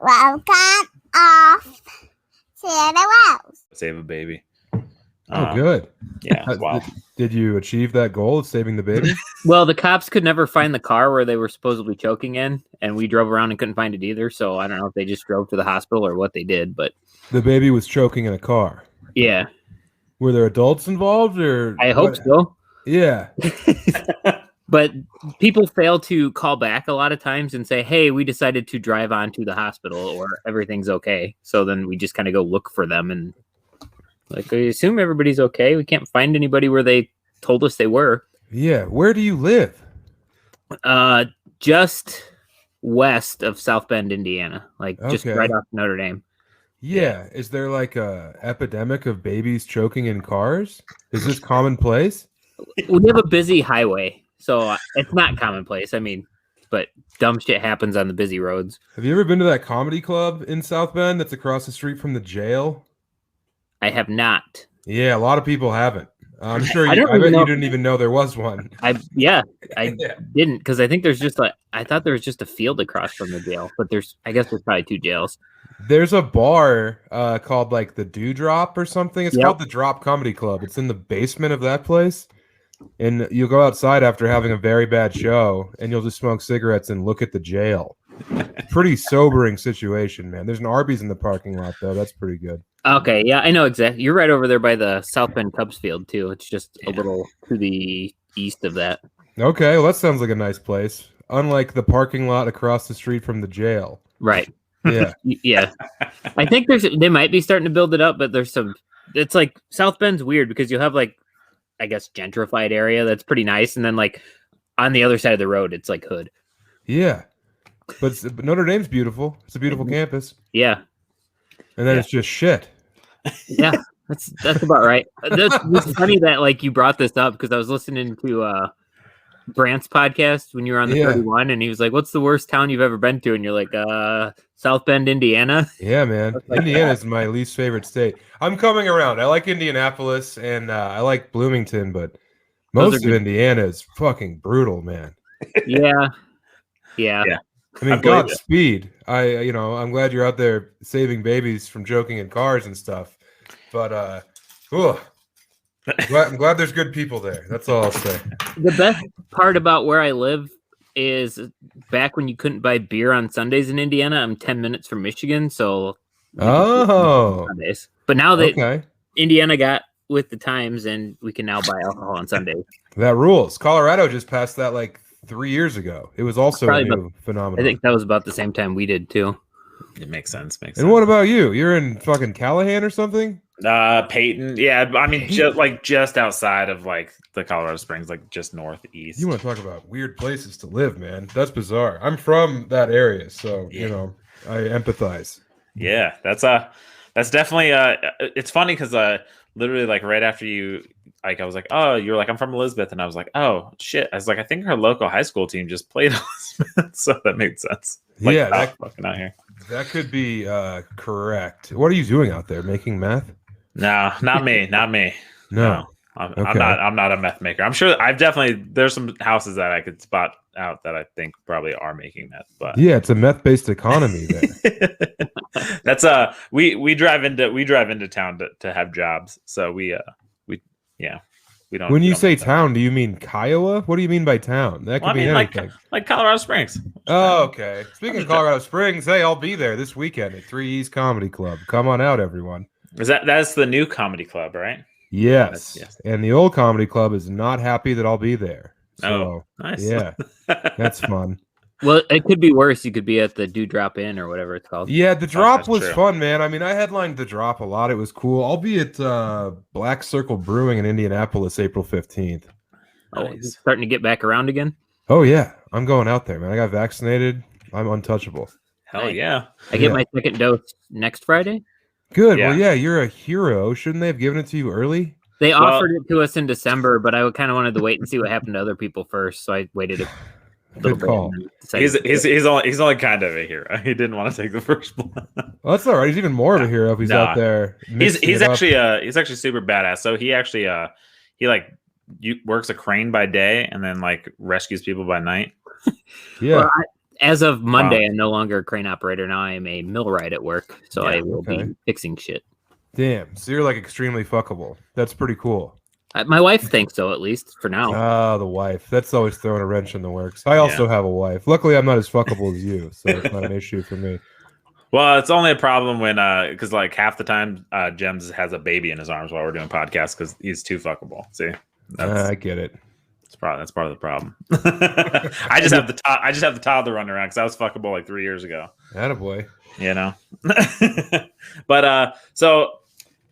Welcome off to the world. Save a baby. Good. Yeah. Wow. Did you achieve that goal of saving the baby? Well, the cops could never find the car where they were supposedly choking in, and we drove around and couldn't find it either. So I don't know if they just drove to the hospital or what they did, but The baby was choking in a car. yeah, Were there adults involved, or I hope so. Yeah. But people fail to call back a lot of times and say, hey, we decided to drive on to the hospital or everything's okay. So then we just kind of go look for them and like, I assume everybody's okay. We can't find anybody where they told us they were. Yeah. Where do you live? Just west of South Bend, Indiana, like just Okay. right off Notre Dame. Yeah. Is there like a epidemic of babies choking in cars? Is this commonplace? We have a busy highway, so it's not commonplace. I mean, but dumb shit happens on the busy roads. Have you ever been to that comedy club in South Bend that's across the street from the jail? I have not. Yeah, a lot of people haven't. I'm sure I you, don't I even bet know you if- didn't even know there was one. I Yeah. didn't, because I think there's just I thought there was just a field across from the jail, but I guess there's probably two jails. There's a bar called like the Dewdrop or something. It's Yep. called the Drop Comedy Club. It's in the basement of that place. And you'll go outside after having a very bad show and you'll just smoke cigarettes and look at the jail. Pretty sobering situation, man. There's an Arby's in the parking lot, though. That's pretty good. Okay, yeah, I know exactly. You're right over there by the South Bend Cubs field too. It's just a little to the east of that. Okay, well, that sounds like a nice place. Unlike the parking lot across the street from the jail. Right. Yeah. Yeah. I think they might be starting to build it up, but it's like South Bend's weird because you'll have like, I guess, gentrified area that's pretty nice, and then like on the other side of the road it's like hood. Yeah. But Notre Dame's beautiful. It's a beautiful campus. Yeah. And then Yeah. it's just shit. Yeah. That's about right. It's funny that like you brought this up because I was listening to Brant's podcast when you were on the Yeah. 31, and he was like, what's the worst town you've ever been to? And you're like, South Bend, Indiana. Yeah, man. like Indiana's my least favorite state. I'm coming around. I like Indianapolis and I like Bloomington, but Those most are of good. Indiana is fucking brutal, man. Yeah. Yeah. Yeah. I mean, I believe it. Godspeed. I'm glad you're out there saving babies from choking in cars and stuff. But I'm glad there's good people there. That's all I'll say. The best part about where I live is back when you couldn't buy beer on Sundays in Indiana. I'm 10 minutes from Michigan, so Oh, Sundays. But now that okay. Indiana got with the times, and we can now buy alcohol on Sundays. That rules. Colorado just passed that like 3 years ago. It was also Probably a new phenomenon. I think that was about the same time we did too. It makes sense. And what about you? You're in fucking Callahan or something? Peyton? Yeah, I mean, just outside of like the Colorado Springs, like just northeast. You want to talk about weird places to live, man? That's bizarre. I'm from that area, so Yeah. I empathize. Yeah, that's definitely it's funny because literally like right after you, like I was like, oh, you're like, I'm from Elizabeth, and I was like, oh shit, I was like, I think our local high school team just played Elizabeth, so that made sense. Like, Yeah, that- fucking out here. That could be correct. What are you doing out there? Making meth? No, not me, not me. No. I'm Okay. not a meth maker. I'm sure there's some houses that I could spot out that I think probably are making meth, but Yeah, it's a meth-based economy there. that's we drive into town to have jobs, so we don't. When we you don't say make that. town, do you mean Kiowa? What do you mean by town? That could Well, I mean mean anything. like Colorado Springs. Oh, okay. Speaking of just- Colorado Springs, hey, I'll be there this weekend at 3 E's Comedy Club. Come on out, everyone. That's the new comedy club, right? Yes. Yes. And the old comedy club is not happy that I'll be there. So, Oh, nice. yeah, that's fun. Well, it could be worse. You could be at the Dewdrop Inn or whatever it's called. Yeah, the drop that's was true. fun, man. I mean, I headlined the drop a lot. It was cool. I'll be at Black Circle Brewing in Indianapolis April 15th. Oh, Nice. it's starting to get back around again. Oh, yeah. I'm going out there, man. I got vaccinated. I'm untouchable. Hell yeah. I get Yeah. my second dose next Friday. Good. Yeah. Well, yeah, you're a hero. Shouldn't they have given it to you early? They Well- offered it to us in December, but I kind of wanted to wait and see what happened to other people first, so I waited a little Good call. bit. and decided He's only kind of a hero. He didn't want to take the first one. Well, that's all right. He's even more of a hero if he's Nah. out there. he's mixing it up. actually super badass. So he actually works a crane by day and then like rescues people by night. Yeah. Well, as of Monday, I'm no longer a crane operator. Now I am a millwright at work, so Yeah, I will be fixing shit. Damn. So you're like extremely fuckable. That's pretty cool. My wife thinks so, at least for now. Ah, the wife. That's always throwing a wrench in the works. I also have a wife. Luckily, I'm not as fuckable as you, so it's not an issue for me. Well, it's only a problem when because like half the time Jems has a baby in his arms while we're doing podcasts because he's too fuckable. See, I get it. that's part of the problem. I just have the toddler running around because I was fuckable like 3 years ago. Attaboy. You know. But so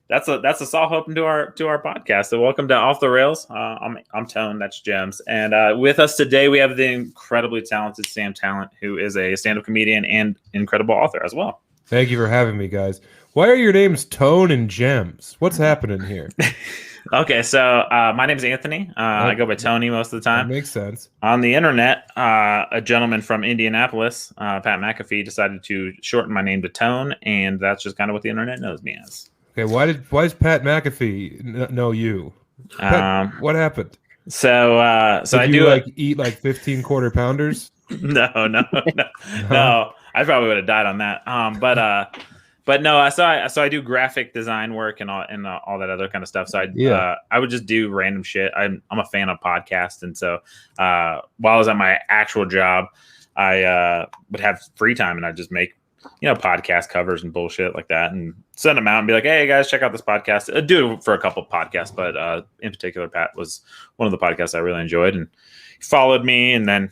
that's a soft open to our podcast. So welcome to Off the Rails. I'm Tone. That's Jems, and with us today we have the incredibly talented Sam Tallent, who is a stand-up comedian and incredible author as well. Thank you for having me, guys. Why are your names Tone and Jems? What's happening here? Okay, so my name is Anthony. I go by Tony most of the time. That makes sense. On the internet, a gentleman from Indianapolis, Pat McAfee, decided to shorten my name to Tone, and that's just kind of what the internet knows me as. Okay, why does Pat McAfee know you? Pat, what happened? So Did I you do eat like 15 quarter pounders? No. I probably would have died on that. But no, so I do graphic design work and all that other kind of stuff. So I would just do random shit. I'm a fan of podcasts, and so while I was at my actual job, I would have free time and I'd just make podcast covers and bullshit like that, and send them out and be like, "Hey guys, check out this podcast." I'd do it for a couple podcasts, but in particular, Pat was one of the podcasts I really enjoyed, and he followed me, and then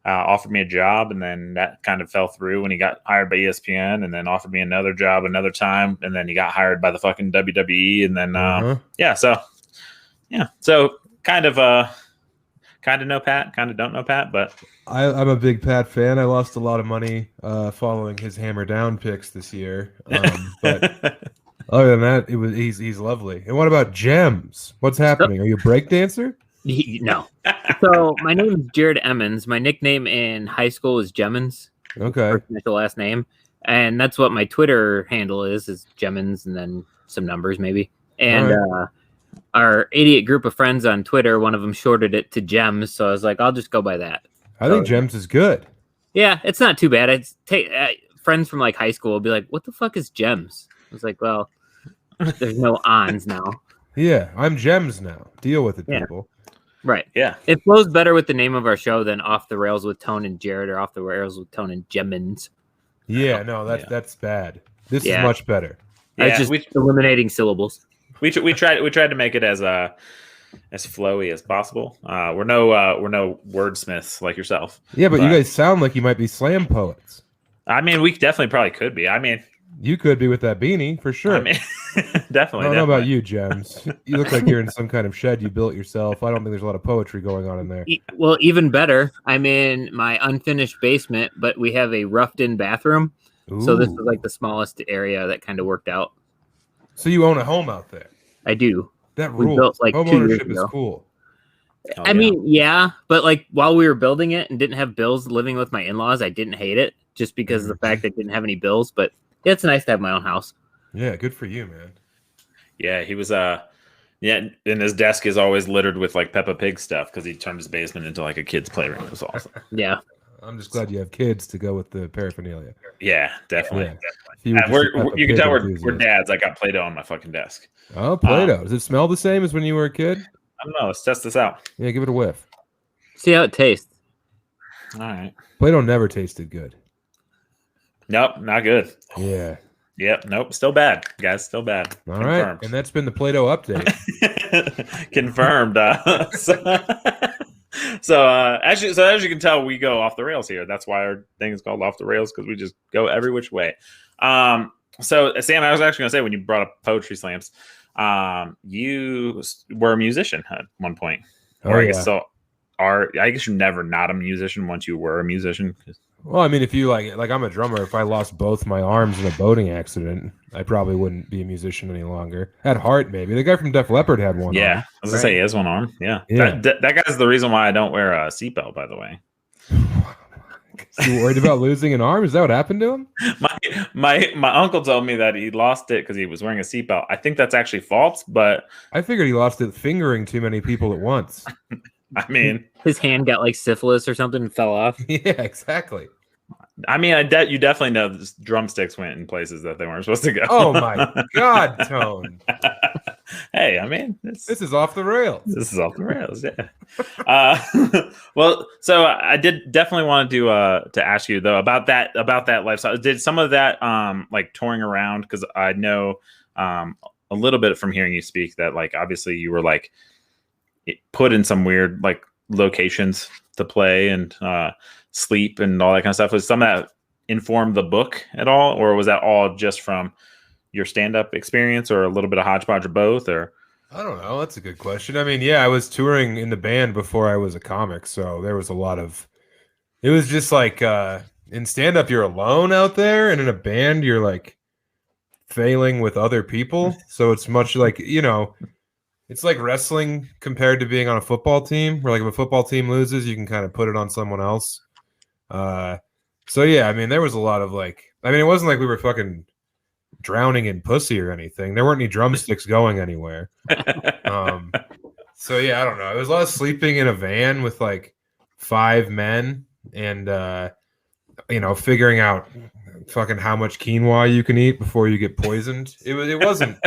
offered me a job, and then that kind of fell through when he got hired by ESPN, and then offered me another job another time, and then he got hired by the fucking WWE, and then so kind of know Pat, kind of don't know Pat, but I'm a big Pat fan. I lost a lot of money following his hammer down picks this year, but other than that, he's lovely. And what about Jems? What's happening? Are you a breakdancer? No. So my name is Jared Emmons. My nickname in high school is Jemmons. Okay. First initial last name. And that's what my Twitter handle is Jemmons and then some numbers maybe. And our idiot group of friends on Twitter, one of them shorted it to Jems. So I was like, I'll just go by that. I think Jems is good. Yeah, it's not too bad. I'd take friends from like high school will be like, what the fuck is Jems? I was like, well, there's no ons now. Yeah, I'm Jems now. Deal with it, people. Right. Yeah. It flows better with the name of our show than Off the Rails with Tone and Jared or Off the Rails with Tone and Jemmons. Yeah, no, that's bad. This is much better. Yeah, just eliminating syllables. We tried to make it as flowy as possible. We're no wordsmiths like yourself. Yeah, but you guys sound like you might be slam poets. I mean, we definitely probably could be. I mean, you could be with that beanie for sure. I mean, definitely. I don't know about you, Jems. You look like you're in some kind of shed you built yourself. I don't think there's a lot of poetry going on in there. Well, even better, I'm in my unfinished basement, but we have a roughed-in bathroom. Ooh. So this is like the smallest area that kind of worked out. So you own a home out there? I do. That rules. Built like home 2 years ownership ago. Is cool. I mean, yeah, but like while we were building it and didn't have bills living with my in-laws, I didn't hate it just because of the fact that I didn't have any bills. But yeah, it's nice to have my own house. Yeah, good for you, man. Yeah, he was and his desk is always littered with like Peppa Pig stuff because he turned his basement into like a kid's playroom. It was awesome. Yeah. I'm just glad you have kids to go with the paraphernalia. Yeah, definitely. Yeah. You can tell we're dads. I got Play-Doh on my fucking desk. Oh, Play-Doh. Does it smell the same as when you were a kid? I don't know. Let's test this out. Yeah, give it a whiff. See how it tastes. All right. Play-Doh never tasted good. Nope, not good. Yeah. Yep. Nope. Still bad, guys. Still bad. All right. And that's been the Play-Doh update. Confirmed. So as you can tell, we go off the rails here. That's why our thing is called Off the Rails, because we just go every which way. So Sam, I was actually going to say, when you brought up poetry slams, you were a musician at one point. I guess you're never not a musician once you were a musician. Well, I mean, if you like I'm a drummer. If I lost both my arms in a boating accident, I probably wouldn't be a musician any longer. At heart, maybe. The guy from Def Leppard had one arm. I was gonna say he has one arm. Yeah. That guy's the reason why I don't wear a seatbelt, by the way. You worried about losing an arm? Is that what happened to him? My uncle told me that he lost it because he was wearing a seatbelt. I think that's actually false, but I figured he lost it fingering too many people at once. I mean, his hand got like syphilis or something and fell off. Yeah, exactly. I mean, you definitely know that drumsticks went in places that they weren't supposed to go. Oh my God, Tone. Hey, I mean, This is off the rails. This is off the rails, yeah. Well, so I did definitely want to ask you though about that lifestyle. Did some of that like touring around? Because I know a little bit from hearing you speak that like obviously you were like put in some weird like locations to play and sleep and all that kind of stuff. Was some of that informed the book at all, or was that all just from your stand-up experience, or a little bit of hodgepodge of both? Or I don't know. That's a good question. I mean, yeah, I was touring in the band before I was a comic, so there was a lot of. It was just like in stand-up, you're alone out there, and in a band, you're like failing with other people. So it's much like it's like wrestling compared to being on a football team. Where like if a football team loses, you can kind of put it on someone else. So yeah, I mean, there was a lot of like. I mean, it wasn't like we were fucking drowning in pussy or anything. There weren't any drumsticks going anywhere. So yeah, I don't know. It was a lot of sleeping in a van with like 5 men and figuring out fucking how much quinoa you can eat before you get poisoned. It wasn't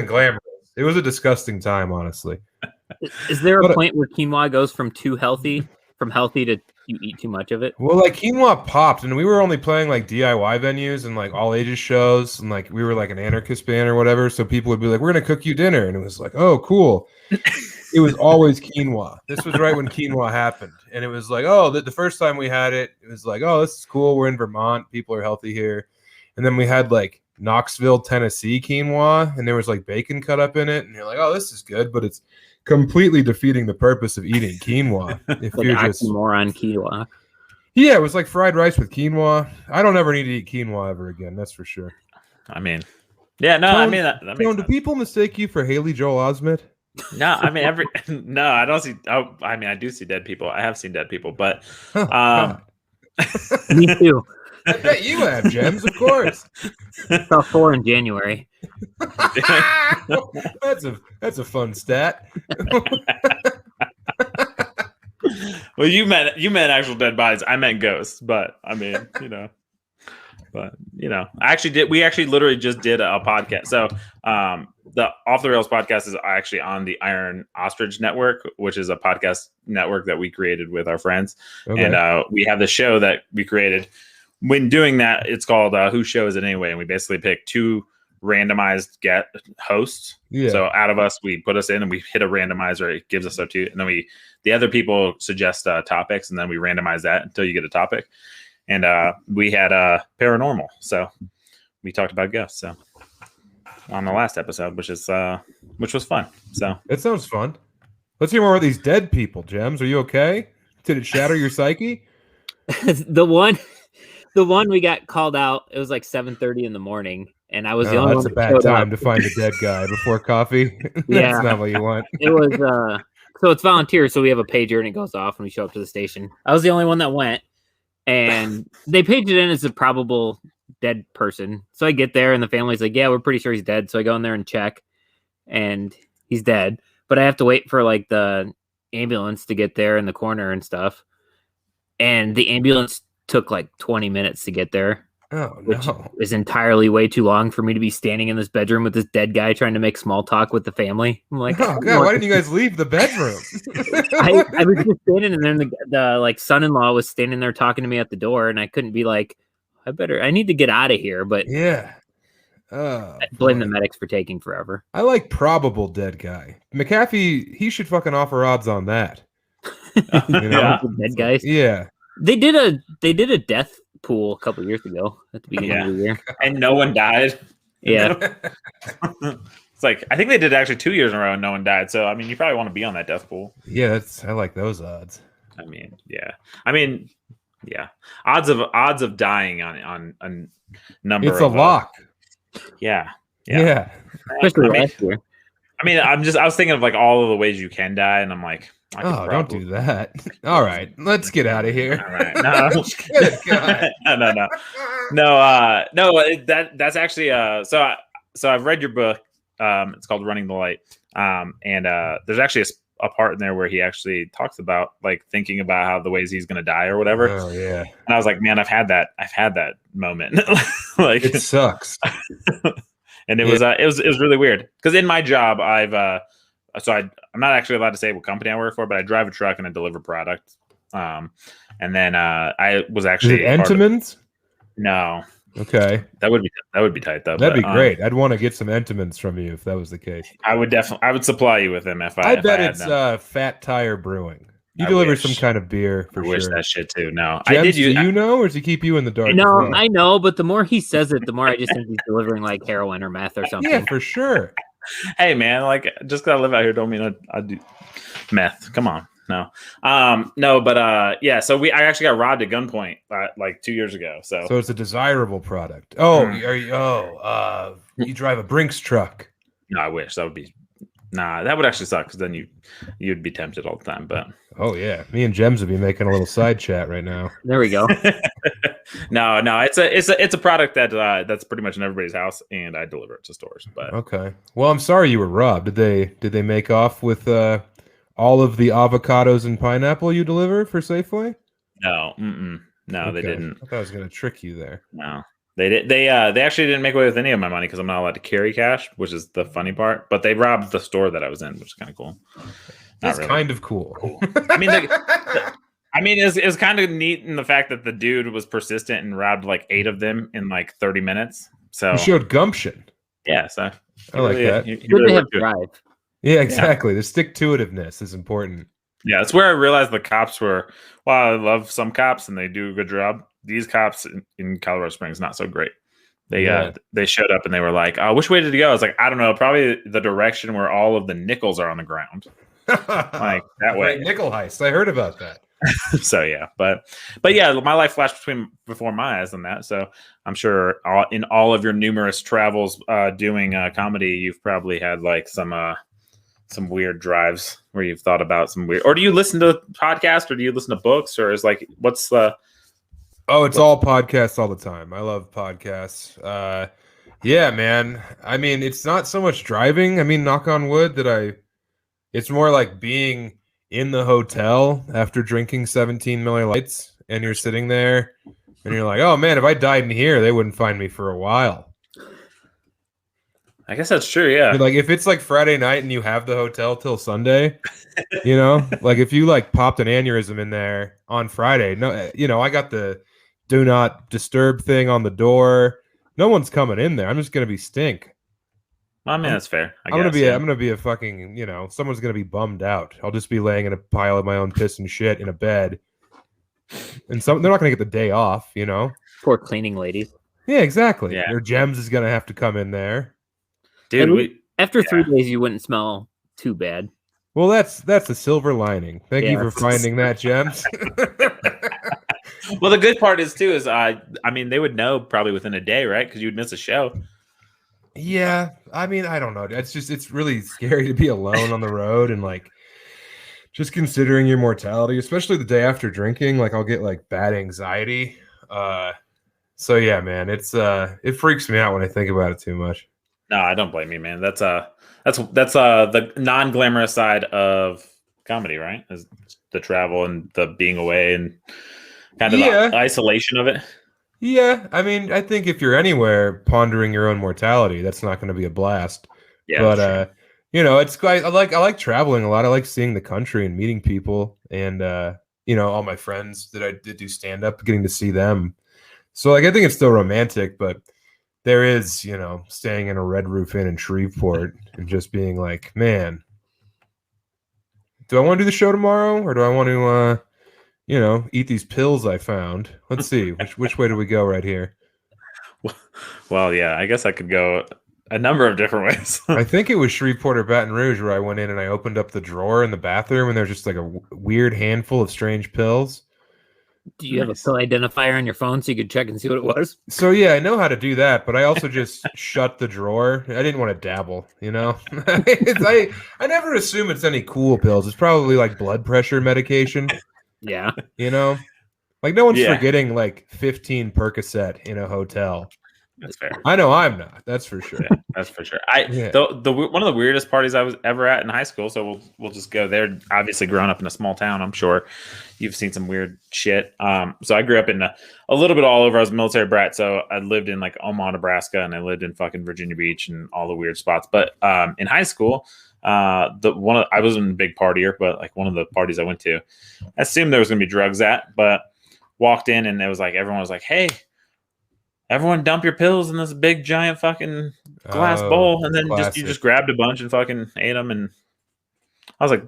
glamorous. It was a disgusting time, honestly. Is there a point where quinoa goes from healthy to you eat too much of it? Well, like quinoa popped, and we were only playing like DIY venues and like all ages shows, and like we were like an anarchist band or whatever. So people would be like, "We're gonna cook you dinner," and it was like, "Oh, cool." It was always quinoa. This was right when quinoa happened, and it was like, "Oh, the first time we had it, it was like, oh, this is cool. We're in Vermont. People are healthy here." And then we had like Knoxville, Tennessee quinoa, and there was like bacon cut up in it, and you're like, "Oh, this is good," but it's completely defeating the purpose of eating quinoa. If like you're just more on quinoa. Yeah, it was like fried rice with quinoa. I don't ever need to eat quinoa ever again. That's for sure. I mean, yeah, no, Tone, I mean that makes sense. Do people mistake you for Haley Joel Osment? No, I mean no, I don't see. Oh, I mean, I do see dead people. I have seen dead people, but Me too. I bet you have, Jems, of course. I saw 4 in January. That's a fun stat. Well, you meant actual dead bodies. I meant ghosts, but I mean, we actually literally just did a podcast. So, the Off the Rails podcast is actually on the Iron Ostrich Network, which is a podcast network that we created with our friends. Okay. And we have the show that we created. When doing that, it's called Whose Show Is It Anyway? And we basically pick 2 randomized hosts. Yeah. So out of us, we put us in and we hit a randomizer. It gives us our 2. And then the other people suggest topics, and then we randomize that until you get a topic. And we had paranormal. So we talked about ghosts. So on the last episode, which was fun. So it sounds fun. Let's hear more about these dead people, Jems. Are you okay? Did it shatter your psyche? The one we got called out, it was like 7:30 in the morning, and I was the only one. That's a bad time to find a dead guy before coffee. Yeah. That's not what you want. It was so it's volunteer, so we have a pager and it goes off and we show up to the station. I was the only one that went, and they paged it in as a probable dead person. So I get there and the family's like, "Yeah, we're pretty sure he's dead." So I go in there and check, and he's dead. But I have to wait for like the ambulance to get there in the corner and stuff. And the ambulance took like 20 minutes to get there. Oh, which no. is entirely way too long for me to be standing in this bedroom with this dead guy trying to make small talk with the family. I'm like, oh god, why didn't you guys leave the bedroom? I was just standing, and then the like son-in-law was standing there talking to me at the door, and I couldn't be like, I need to get out of here. But yeah, I blame the medics for taking forever. I like probable dead guy. McAfee, he should fucking offer odds on that. Yeah. Dead guys. Yeah. They did a death pool a couple years ago at the beginning of the year, and no one died. Yeah, it's like I think they did actually 2 years in a row and no one died. So I mean, you probably want to be on that death pool. Yeah, I like those odds. I mean, yeah. Odds of dying on a number. It's a lock. Yeah. Especially last year. I mean, I was thinking of like all of the ways you can die, and I'm like, don't do that. All right, let's get out of here. All right, no. That's actually So I've read your book. It's called Running the Light. And there's actually a part in there where he actually talks about like thinking about how the ways he's going to die or whatever. Oh yeah. And I was like, man, I've had that moment. Like It sucks. and it was really weird because in my job, I'm not actually allowed to say what company I work for, but I drive a truck and I deliver product. And then I was Is actually it Entenmann's? No. Okay. That would be tight though. That'd but, be great. I'd want to get some Entenmann's from you if that was the case. I would supply you with them if I bet had it's them. Fat Tire Brewing. You I deliver wish. some kind of beer for I wish sure. that shit too. No, Jems, I did use. do you know, or does he keep you in the dark? No, as well? I know, but the more he says it, the more I just think he's delivering like heroin or meth or something. Yeah, for sure. Hey man, like just 'cause I live out here don't mean I do meth. Come on. No. No, but yeah, so I actually got robbed at gunpoint like 2 years ago. So So it's a desirable product. Oh, you drive a Brinks truck. no, I wish that would be that would actually suck because then you'd be tempted all the time. But Oh yeah, me and Jems would be making a little side chat right now. There we go. no, it's a product that's pretty much in everybody's house, and I deliver it to stores. But Okay. Well, I'm sorry you were robbed. Did they make off with all of the avocados and pineapple you deliver for Safeway? no, they Okay. didn't. I thought I was gonna trick you there. No, they did. They actually didn't make away with any of my money because I'm not allowed to carry cash, which is the funny part. But they robbed the store that I was in, which is kind of cool. That's really. kind of cool. I mean, it's kind of neat in the fact that the dude was persistent and robbed like 8 of them in like 30 minutes. So You showed gumption. yeah, so I like that. he Good to really have worked good. drive. Yeah, exactly. The stick-to-itiveness is important. Yeah, that's where I realized the cops were. Wow, I love some cops and they do a good job. These cops in Colorado Springs not so great. They showed up and they were like, which way did he go? I was like, I don't know, probably the direction where all of the nickels are on the ground. Like that way. Great nickel heist. I heard about that. So yeah, but yeah, my life flashed before my eyes on that. So I'm sure in all of your numerous travels doing comedy, you've probably had like some weird drives where you've thought about some weird. Or do you listen to podcasts, or do you listen to books, or is like what's the? Oh, it's all podcasts all the time. I love podcasts. Yeah, man. I mean, it's not so much driving. I mean, knock on wood it's more like being in the hotel after drinking 17 Miller Lights and you're sitting there and you're like, oh man, if I died in here, they wouldn't find me for a while. I guess that's true. Yeah. Like if it's like Friday night and you have the hotel till Sunday, like if you like popped an aneurysm in there on Friday, no, I got the do not disturb thing on the door. No one's coming in there. I'm just going to be stink. I mean, that's fair. I'm gonna be a fucking, someone's gonna be bummed out. I'll just be laying in a pile of my own piss and shit in a bed, and they're not gonna get the day off, Poor cleaning ladies. Yeah, exactly. Yeah. Or Jems is gonna have to come in there, dude. After 3 days, you wouldn't smell too bad. Well, that's a silver lining. Thank you for that's finding that, Jems. Well, the good part is I mean, they would know probably within a day, right? Because you'd miss a show. Yeah, I mean, I don't know. It's really scary to be alone on the road and like just considering your mortality, especially the day after drinking. Like I'll get like bad anxiety. So yeah, man, it freaks me out when I think about it too much. No, I don't blame you, man. That's the non-glamorous side of comedy, right? Is the travel and the being away and kind of the isolation of it. Yeah, I mean, I think if you're anywhere pondering your own mortality, that's not going to be a blast. Yeah, but it's quite. I like traveling a lot. I like seeing the country and meeting people, and all my friends that I did do stand up, getting to see them. So like, I think it's still romantic, but there is, staying in a Red Roof Inn in Shreveport and just being like, man, do I want to do the show tomorrow, or do I want to? Eat these pills I found. Let's see. Which way do we go right here? Well, yeah, I guess I could go a number of different ways. I think it was Shreveport or Baton Rouge where I went in and I opened up the drawer in the bathroom and there's just like a weird handful of strange pills. Do you have a pill identifier on your phone so you could check and see what it was? So yeah, I know how to do that, but I also just shut the drawer. I didn't want to dabble, I never assume it's any cool pills. It's probably like blood pressure medication. Yeah. Like no one's forgetting like 15 Percocet in a hotel. That's fair. I know I'm not. That's for sure. Yeah, that's for sure. The one of the weirdest parties I was ever at in high school. So we'll just go there. Obviously, growing up in a small town, I'm sure you've seen some weird shit. So I grew up in a little bit all over. I was a military brat, so I lived in like Omaha, Nebraska, and I lived in fucking Virginia Beach and all the weird spots. But in high school, I wasn't a big partier, but like one of the parties I went to, I assumed there was gonna be drugs at, but walked in and it was like everyone was like, "Hey, everyone dump your pills in this big giant fucking glass bowl," and then you just grabbed a bunch and fucking ate them. And I was like,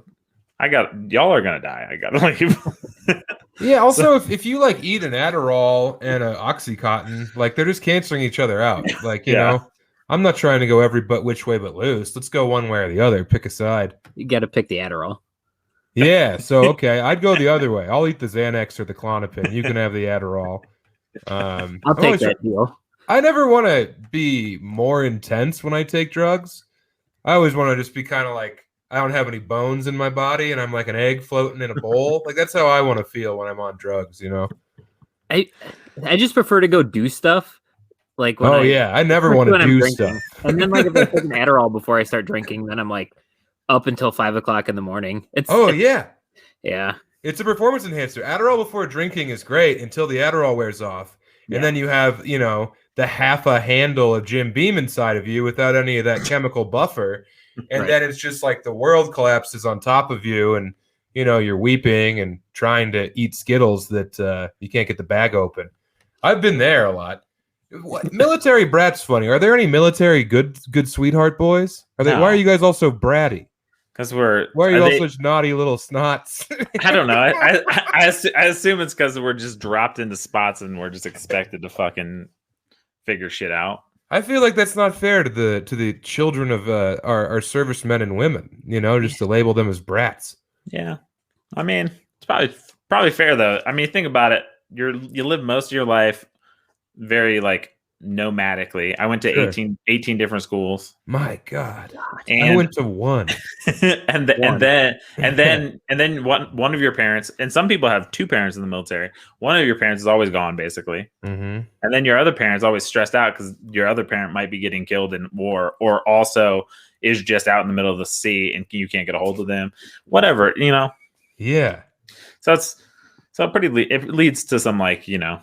y'all are gonna die. I gotta leave. Yeah. Also, if you like eat an Adderall and an OxyContin, like they're just canceling each other out. Like you know, I'm not trying to go every which way but loose. Let's go one way or the other. Pick a side. You got to pick the Adderall. Yeah. So okay, I'd go the other way. I'll eat the Xanax or the Klonopin. You can have the Adderall. I'll take that deal. I never want to be more intense when I take drugs. I always want to just be kind of like I don't have any bones in my body and I'm like an egg floating in a bowl. Like that's how I want to feel when I'm on drugs, you know. I just prefer to go do stuff. Like when I never want to do stuff. And then like if I take an Adderall before I start drinking, then I'm like up until 5 o'clock in the morning. Yeah. It's a performance enhancer. Adderall before drinking is great until the Adderall wears off. And then you have, you know, the half a handle of Jim Beam inside of you without any of that chemical buffer. And then it's just like the world collapses on top of you and, you know, you're weeping and trying to eat Skittles that you can't get the bag open. I've been there a lot. Military brats funny. Are there any military good sweetheart boys? Why are you guys all so bratty? Because why are you all such naughty little snots? I don't know. I assume it's because we're just dropped into spots and we're just expected to fucking figure shit out. I feel like that's not fair to the children of our servicemen and women. You know, just to label them as brats. Yeah, I mean it's probably fair though. I mean, think about it. You live most of your life very like nomadically. I went to 18 different schools. My God. And I went to one. and then one of your parents, and some people have two parents in the military. One of your parents is always gone, basically. Mm-hmm. And then your other parent's always stressed out because your other parent might be getting killed in war, or also is just out in the middle of the sea and you can't get a hold of them. Whatever, you know. Yeah. So it leads to some like, you know,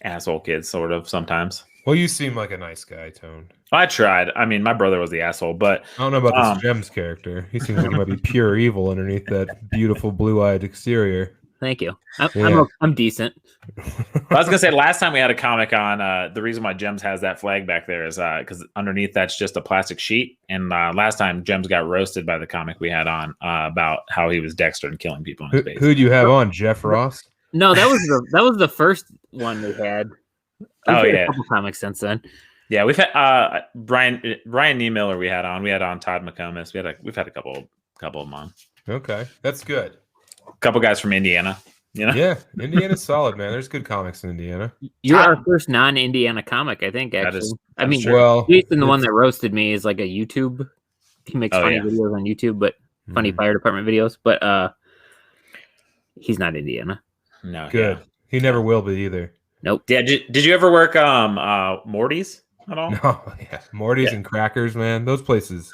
asshole kids sort of sometimes. Well, you seem like a nice guy, Tone. I tried. I mean, my brother was the asshole, but I don't know about this Jems character. He seems like he might be pure evil underneath that beautiful blue-eyed exterior. Thank you. I'm decent. I was gonna say last time we had a comic on. The reason why Jems has that flag back there is because underneath that's just a plastic sheet. And last time Jems got roasted by the comic we had on about how he was Dexter and killing people in his base. Who'd you have on? Jeff Ross? No, that was the first one we had. We've had a couple comics since then. Yeah, we've had Ryan Niemiller. We had on Todd McComas. We've had a couple of them on. Okay, that's good. A couple guys from Indiana. You know? Yeah, Indiana's solid, man. There's good comics in Indiana. You're our first non-Indiana comic, I think. Actually, Jason, the one that roasted me, is like a YouTube. He makes funny videos on YouTube, but funny fire department videos. But he's not Indiana. No, good. Yeah. He never will be either. Nope. Yeah. Did you ever work Morty's at all? No. Yeah. Morty's and Crackers, man. Those places.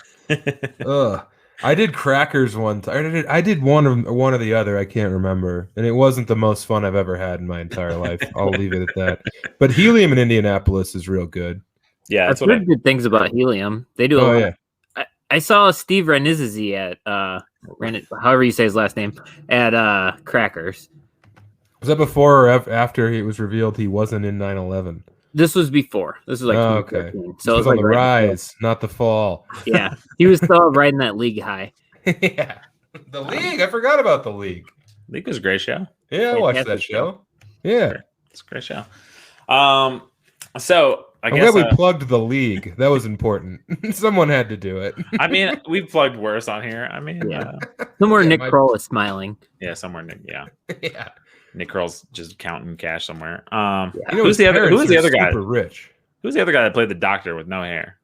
Ugh. I did Crackers one time. I did one or the other. I can't remember, and it wasn't the most fun I've ever had in my entire life. I'll leave it at that. But Helium in Indianapolis is real good. Yeah, I've heard good things about Helium. They do. I saw Steve Ranizzi at however you say his last name at Crackers. Was that before or after it was revealed he wasn't in 9/11? This was before. This was like okay. So it was on like the rise, not the fall. Yeah, he was still riding that League high. Yeah, the League. I forgot about the League. League was a great show. Yeah, I watched that show. Yeah, it's a great show. So I'm glad we plugged the League. That was important. Someone had to do it. I mean, we've plugged worse on here. I mean, somewhere Nick Kroll is smiling. Yeah, somewhere Nick. Yeah. Yeah. Nick Kroll's just counting cash somewhere. Who's the other guy? Super rich. Who's the other guy that played the doctor with no hair?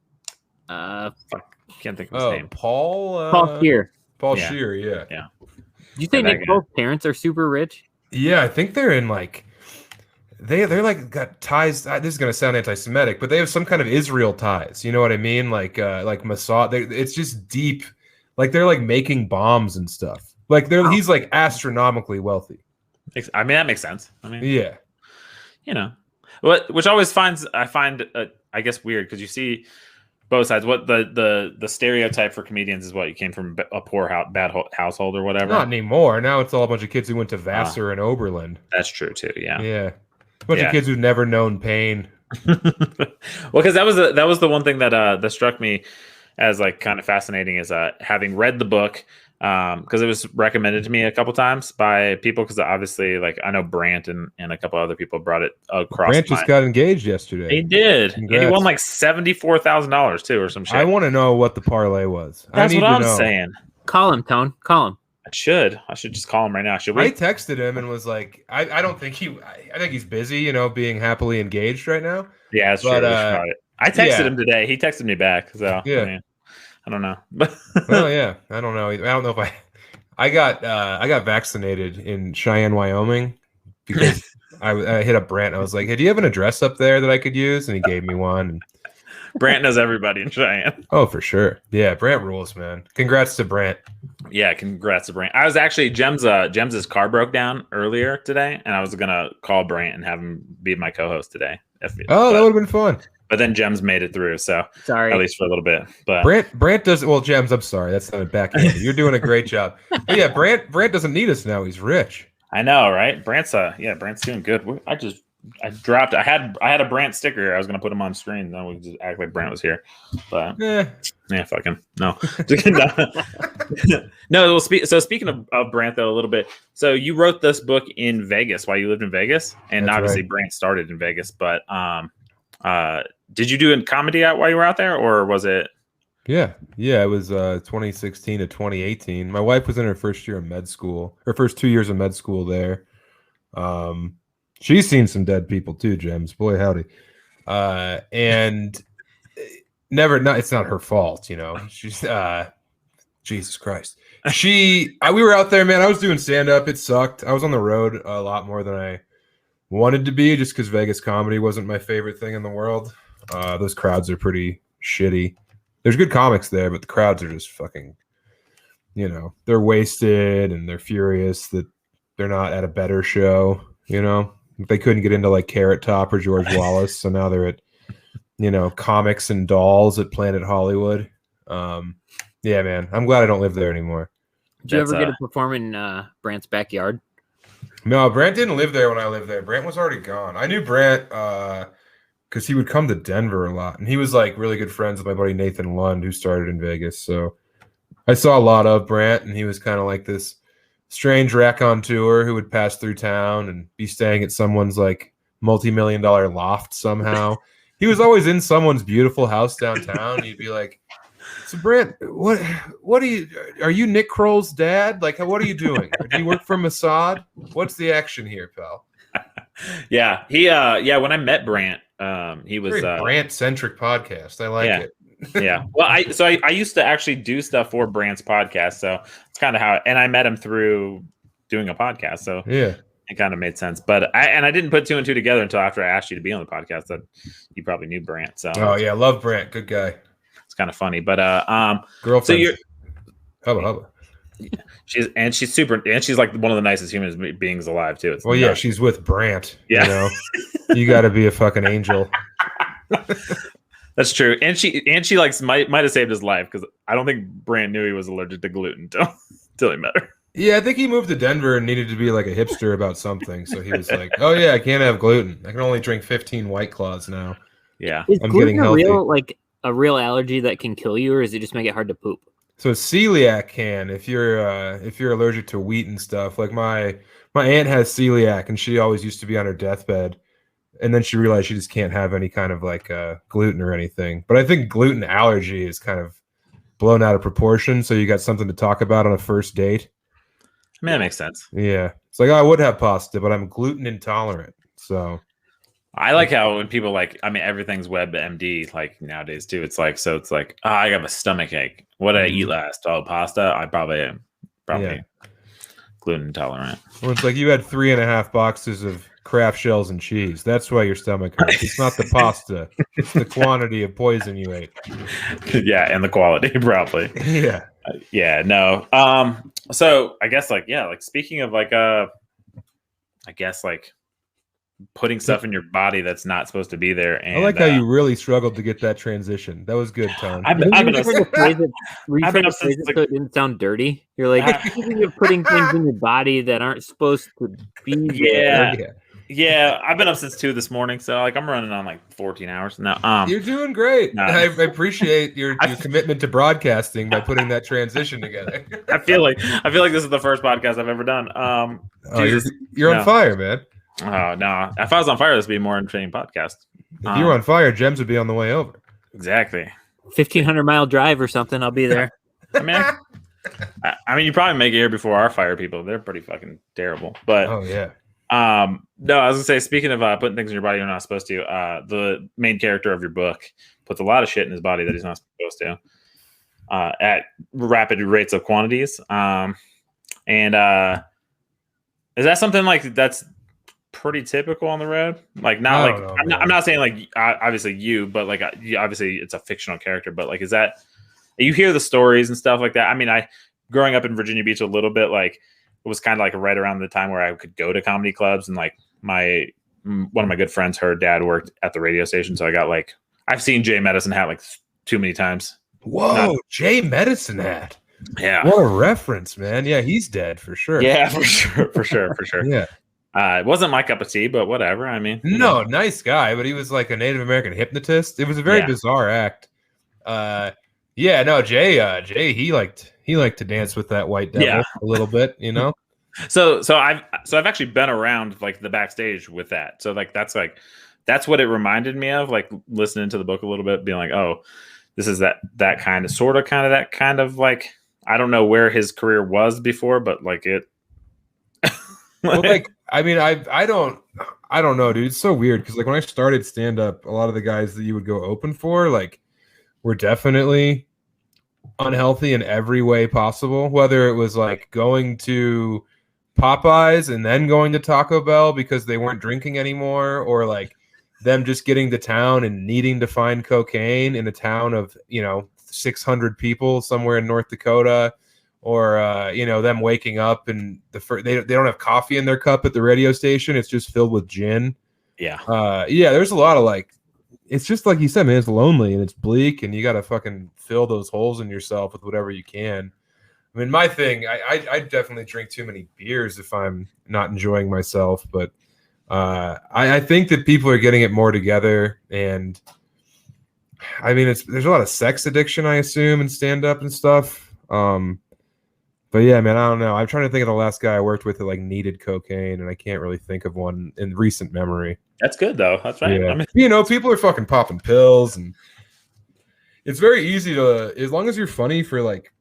Can't think of his name. Paul Scheer. Paul Scheer, yeah. Do you think Nick Kroll's parents are super rich? Yeah, I think they're in like they're like got ties. This is gonna sound anti-Semitic, but they have some kind of Israel ties. You know what I mean? Like Mossad. It's just deep. Like they're like making bombs and stuff. Like he's like astronomically wealthy. I mean, that makes sense. I mean, Yeah. you know, which always I find I guess weird because you see both sides. What the stereotype for comedians is what you came from a poor bad household or whatever. Not anymore. Now it's all a bunch of kids who went to Vassar and Oberlin. That's true too. Yeah. Yeah. A bunch of kids who've never known pain. Well, because that was the one thing that struck me as like kind of fascinating is having read the book because it was recommended to me a couple times by people because obviously like I know Brant and a couple other people brought it across. Brant just got engaged yesterday. He did. Congrats. And he won like $74,000 too or some shit. I want to know what the parlay was. That's what I'm saying. Call him, Tone. Call him. I should just call him right now. Should we? I texted him and was like, I don't think I think he's busy, you know, being happily engaged right now. Yeah, that's true. I texted him today. He texted me back. So yeah. I mean, I don't know. Well, yeah, I don't know. I don't know if I got vaccinated in Cheyenne, Wyoming because I hit up Brant. I was like, hey, do you have an address up there that I could use? And he gave me one. And, Brant knows everybody in Cheyenne. oh, for sure. Yeah, Brant rules, man. Congrats to Brant. Yeah, congrats to Brant. I was actually Jems's car broke down earlier today, and I was gonna call Brant and have him be my co-host today. That would have been fun. But then Jems made it through, so sorry, at least for a little bit. But Brant does well. Jems, I'm sorry, that's not a backhand. You're doing a great job. But yeah, Brant doesn't need us now. He's rich. I know, right? Brant's doing good. I dropped. I had a Brant sticker. I was gonna put him on screen. Then we just act like Brant was here. But yeah, fucking no. No. Well, so speaking of Brant though, a little bit. So you wrote this book in Vegas while you lived in Vegas, and That's obviously right. Brant started in Vegas. But did you do a comedy out while you were out there, or was it? Yeah. It was 2016 to 2018. My wife was in her first year of med school, her first 2 years of med school there. She's seen some dead people too, Jems. Boy, howdy. And it's not her fault, you know. She's Jesus Christ. We were out there, man. I was doing stand-up. It sucked. I was on the road a lot more than I wanted to be, just because Vegas comedy wasn't my favorite thing in the world. Those crowds are pretty shitty. There's good comics there, but the crowds are just fucking, you know, they're wasted and they're furious that they're not at a better show, you know. They couldn't get into like Carrot Top or George Wallace, so now they're at, you know, Comics and Dolls at Planet Hollywood. Yeah, man, I'm glad I don't live there anymore. Did you ever get to perform in Brant's backyard? No, Brant didn't live there when I lived there. Brant was already gone. I knew Brant because he would come to Denver a lot, and he was like really good friends with my buddy Nathan Lund, who started in Vegas. So I saw a lot of Brant, and he was kind of like this strange raconteur who would pass through town and be staying at someone's like multi-million-dollar loft somehow. He was always in someone's beautiful house downtown. You'd be like, so Brant, what are you Nick Kroll's dad? Like, what are you doing? Do you work for Mossad? What's the action here, pal? Yeah, when I met Brant, he was very Brant-centric podcast. I like it. Yeah. Well, I used to actually do stuff for Brant's podcast, so it's kind of how. And I met him through doing a podcast, so yeah, it kind of made sense. But I didn't put two and two together until after I asked you to be on the podcast. That you probably knew Brant. So yeah, love Brant, good guy. It's kind of funny, but girlfriend. So you're hubba. She's super, and she's like one of the nicest human beings alive too. Yeah, she's with Brant. Yeah, you know, you got to be a fucking angel. That's true, and she like might have saved his life because I don't think Brant knew he was allergic to gluten until he met her. Yeah, I think he moved to Denver and needed to be like a hipster about something, so he was like, "Oh yeah, I can't have gluten. I can only drink 15 White Claws now." Yeah, is I'm gluten getting healthy. a real allergy that can kill you, or does it just make it hard to poop? So celiac can if you're allergic to wheat and stuff. Like my aunt has celiac, and she always used to be on her deathbed. And then she realized she just can't have any kind of like gluten or anything. But I think gluten allergy is kind of blown out of proportion. So you got something to talk about on a first date. I mean, that makes sense. Yeah. It's like, I would have pasta, but I'm gluten intolerant. So I like how when people everything's WebMD like nowadays too. It's like, I have a stomach ache. What did I eat last? Oh, pasta. I probably am gluten intolerant. Well, it's like you had 3.5 boxes of Kraft shells and cheese. That's why your stomach hurts. It's not the pasta. It's the quantity of poison you ate. Yeah, and the quality probably. Yeah. Yeah, no. So I guess like speaking of like I guess like putting stuff in your body that's not supposed to be there. And I like how you really struggled to get that transition. That was good, Tone. I've been Were you trying to phrase obsessed, it so it didn't sound dirty? You're like, speaking of putting things in your body that aren't supposed to be there. Yeah, I've been up since 2 this morning, so like I'm running on like 14 hours now. You're doing great. No. I appreciate your commitment to broadcasting by putting that transition together. I feel like this is the first podcast I've ever done. You're on fire, man. Oh no! If I was on fire, this would be a more entertaining podcast. If you were on fire, Jems would be on the way over. Exactly. 1,500-mile drive or something. I'll be there. I mean, you probably make it here before our fire people. They're pretty fucking terrible. But oh yeah. No, I was gonna say, speaking of putting things in your body you're not supposed to, the main character of your book puts a lot of shit in his body that he's not supposed to, at rapid rates of quantities. And is that something like that's pretty typical on the road? Like, not like I'm not saying like obviously you, but like obviously it's a fictional character, but like, is that you hear the stories and stuff like that? I mean, growing up in Virginia Beach a little bit, like it was kind of like right around the time where I could go to comedy clubs, and like one of my good friends, her dad worked at the radio station, so I got like I've seen Jay Medicine Hat like too many times. Whoa, Jay Medicine Hat. Yeah, what a reference, man. Yeah, he's dead for sure. Yeah, for sure. Yeah. It wasn't my cup of tea, but whatever. I mean, no, nice guy, but he was like a Native American hypnotist. It was a very bizarre act. Yeah, no, Jay, he liked to dance with that white devil a little bit, you know. So I've actually been around like the backstage with that. So like that's what it reminded me of, like listening to the book a little bit, being like, oh, this is that kind of like, I don't know where his career was before, but like it. Well, like, I mean, I don't know, dude. It's so weird because like when I started stand up, a lot of the guys that you would go open for like were definitely unhealthy in every way possible. Whether it was like going to Popeyes and then going to Taco Bell because they weren't drinking anymore, or like them just getting to town and needing to find cocaine in a town of 600 people somewhere in North Dakota. Or them waking up and they don't have coffee in their cup at the radio station. It's just filled with gin. Yeah. There's a lot of like, it's just like you said, man, it's lonely and it's bleak, and you got to fucking fill those holes in yourself with whatever you can. I mean, my thing, I definitely drink too many beers if I'm not enjoying myself, but I think that people are getting it more together, and I mean, there's a lot of sex addiction, I assume, in stand up and stuff. But yeah, man, I don't know. I'm trying to think of the last guy I worked with that like needed cocaine, and I can't really think of one in recent memory. That's good though. That's right. Yeah. I mean, people are fucking popping pills, and it's very easy to, as long as you're funny for like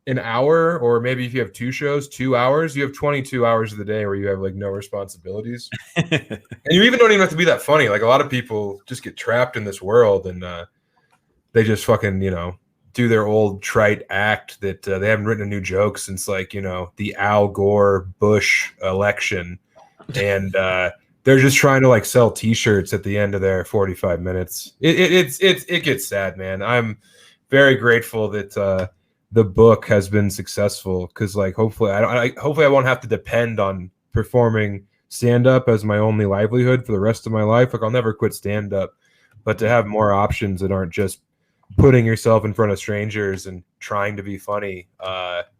an hour, or maybe if you have 2 shows, 2 hours, you have 22 hours of the day where you have like no responsibilities. And you even don't even have to be that funny. Like a lot of people just get trapped in this world, and they just fucking, do their old trite act that they haven't written a new joke since like, the Al Gore Bush election. And they're just trying to like sell t-shirts at the end of their 45 minutes. It gets sad, man. I'm very grateful that the book has been successful, because like hopefully I won't have to depend on performing stand-up as my only livelihood for the rest of my life. Like I'll never quit stand-up, but to have more options that aren't just putting yourself in front of strangers and trying to be funny,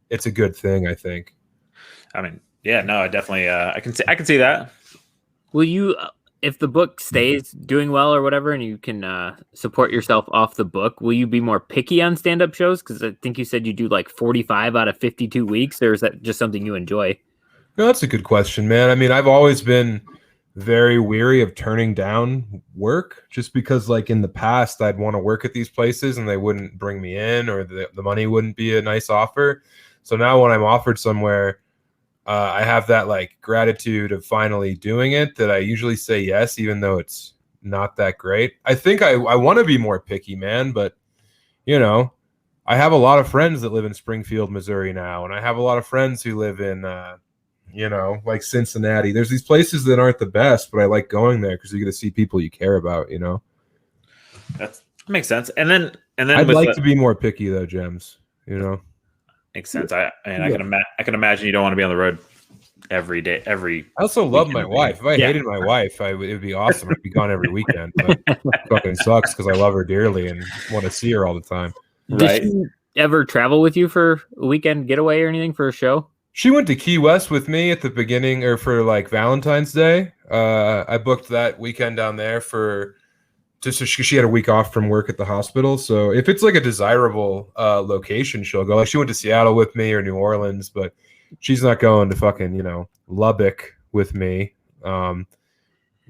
it's a good thing, I think. I mean, yeah, no, I definitely I can see that. Will you, if the book stays doing well or whatever, and you can support yourself off the book, will you be more picky on stand-up shows? Because I think you said you do like 45 out of 52 weeks, or is that just something you enjoy? No, that's a good question, man. I mean, I've always been very weary of turning down work, just because like in the past I'd want to work at these places and they wouldn't bring me in, or the money wouldn't be a nice offer. So now when I'm offered somewhere, I have that like gratitude of finally doing it, that I usually say yes, even though it's not that great. I think I want to be more picky, man, but I have a lot of friends that live in Springfield, Missouri now, and I have a lot of friends who live in you know, like Cincinnati. There's these places that aren't the best, but I like going there because you get to see people you care about, you know. That makes sense. And then I'd with like to be more picky though, Jems. You know, makes sense. I can imagine you don't want to be on the road every day. I also love my weekend. wife. If I hated my wife, it would be awesome. I'd be gone every weekend. But it fucking sucks because I love her dearly and want to see her all the time. Right. Did she ever travel with you for a weekend getaway or anything for a show? She went to Key West with me at the beginning, or for like Valentine's Day. I booked that weekend down there for just so she had a week off from work at the hospital. So if it's like a desirable location, she'll go. Like she went to Seattle with me or New Orleans, but she's not going to fucking, you know, Lubbock with me.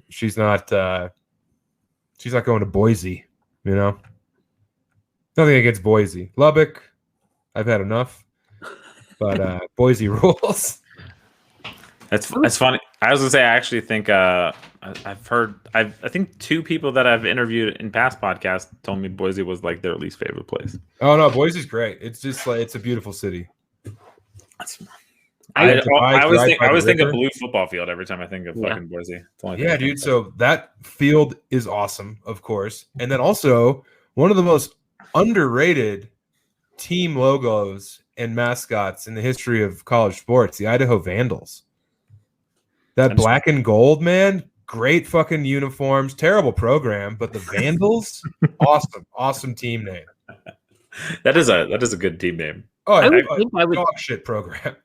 She's not going to Boise, you know. Nothing against Boise. Lubbock, I've had enough. But Boise rules. That's funny. I was gonna say I actually think I think two people that I've interviewed in past podcasts told me Boise was like their least favorite place. Oh no, Boise's great. It's just like it's a beautiful city. I always think of blue football field every time I think of fucking Boise. Yeah, dude. So that field is awesome, of course, and then also one of the most underrated team logos and mascots in the history of college sports, the Idaho Vandals. That black and gold, man, great fucking uniforms, terrible program, but the Vandals, awesome team name. That is a good team name. Oh, I would dog shit program.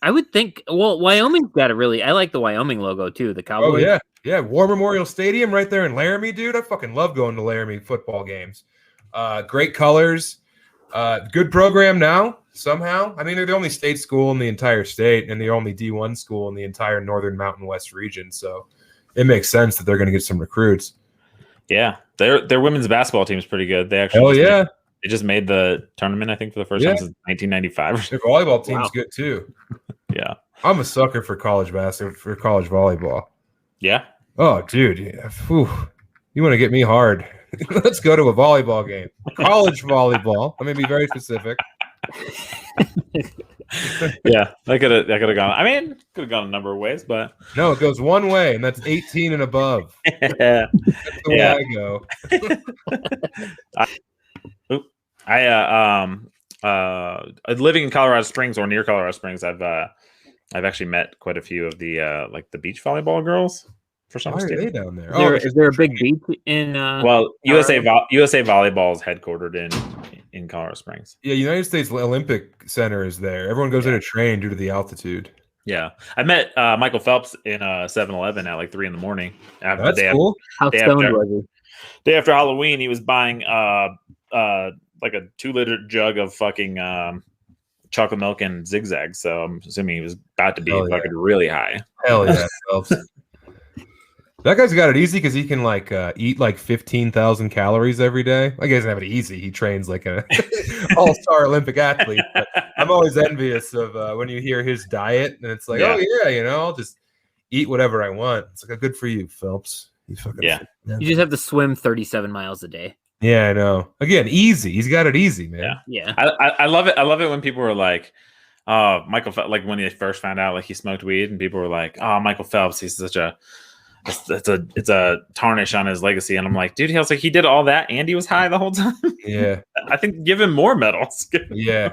I would think. Well, Wyoming's got it really. I like the Wyoming logo too. The Cowboys. Oh yeah. War Memorial Stadium right there in Laramie, dude. I fucking love going to Laramie football games. Great colors. Good program now. Somehow, I mean, they're the only state school in the entire state and the only D1 school in the entire northern Mountain West region. So it makes sense that they're going to get some recruits. Yeah, their women's basketball team is pretty good. They actually they just made the tournament, I think, for the first time since 1995. Their volleyball team's good too. Yeah, I'm a sucker for college basketball, for college volleyball. Yeah. Oh, dude, you want to get me hard? Let's go to a volleyball game. College volleyball. Let me be very specific. Yeah, that could have gone. I mean, could have gone a number of ways, but no, it goes one way, and that's 18 and above. Yeah, that's the way I go. Living in Colorado Springs or near Colorado Springs, I've actually met quite a few of the like the beach volleyball girls. For some reason, why are they down there? Is there a big beach in? Well, USA Volleyball is headquartered in Colorado Springs. Yeah, United States Olympic Center is there. Everyone goes there to train due to the altitude. Yeah, I met Michael Phelps in 7-Eleven at like 3 a.m. That's cool. How stoned was he? Day after Halloween, he was buying like a 2-liter jug of fucking chocolate milk and zigzags. So I'm assuming he was about to be fucking really high. Hell yeah, Phelps. That guy's got it easy because he can like eat like 15,000 calories every day. Like he doesn't have it easy. He trains like a all-star Olympic athlete. But I'm always envious of when you hear his diet and it's like, oh yeah, you know, I'll just eat whatever I want. It's like, good for you, Phelps. You fucking You just have to swim 37 miles a day. Yeah, I know. Again, easy. He's got it easy, man. Yeah. I love it. I love it when people were like, oh, Michael Phelps, like when he first found out like he smoked weed and people were like, oh, Michael Phelps, he's such a it's a tarnish on his legacy. And I'm like, dude, he was like, he did all that and he was high the whole time. Yeah. I think give him more medals. Yeah.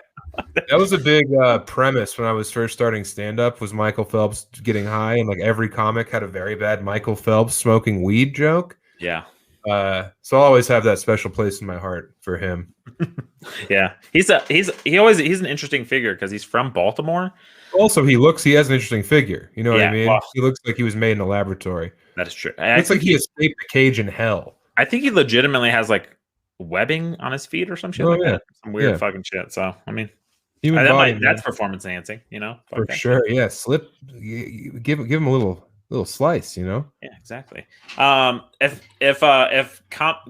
That was a big premise when I was first starting stand-up was Michael Phelps getting high, and like every comic had a very bad Michael Phelps smoking weed joke. Yeah. So I'll always have that special place in my heart for him. Yeah. He's an interesting figure because he's from Baltimore. Also, he has an interesting figure. You know what I mean? Well, he looks like he was made in a laboratory. That is true. It's like he escaped the cage in hell. I think he legitimately has like webbing on his feet or some shit that. Some weird fucking shit. So, I mean, that's performance enhancing, you know? For sure. Yeah. Give him a little slice, you know? Yeah, exactly. If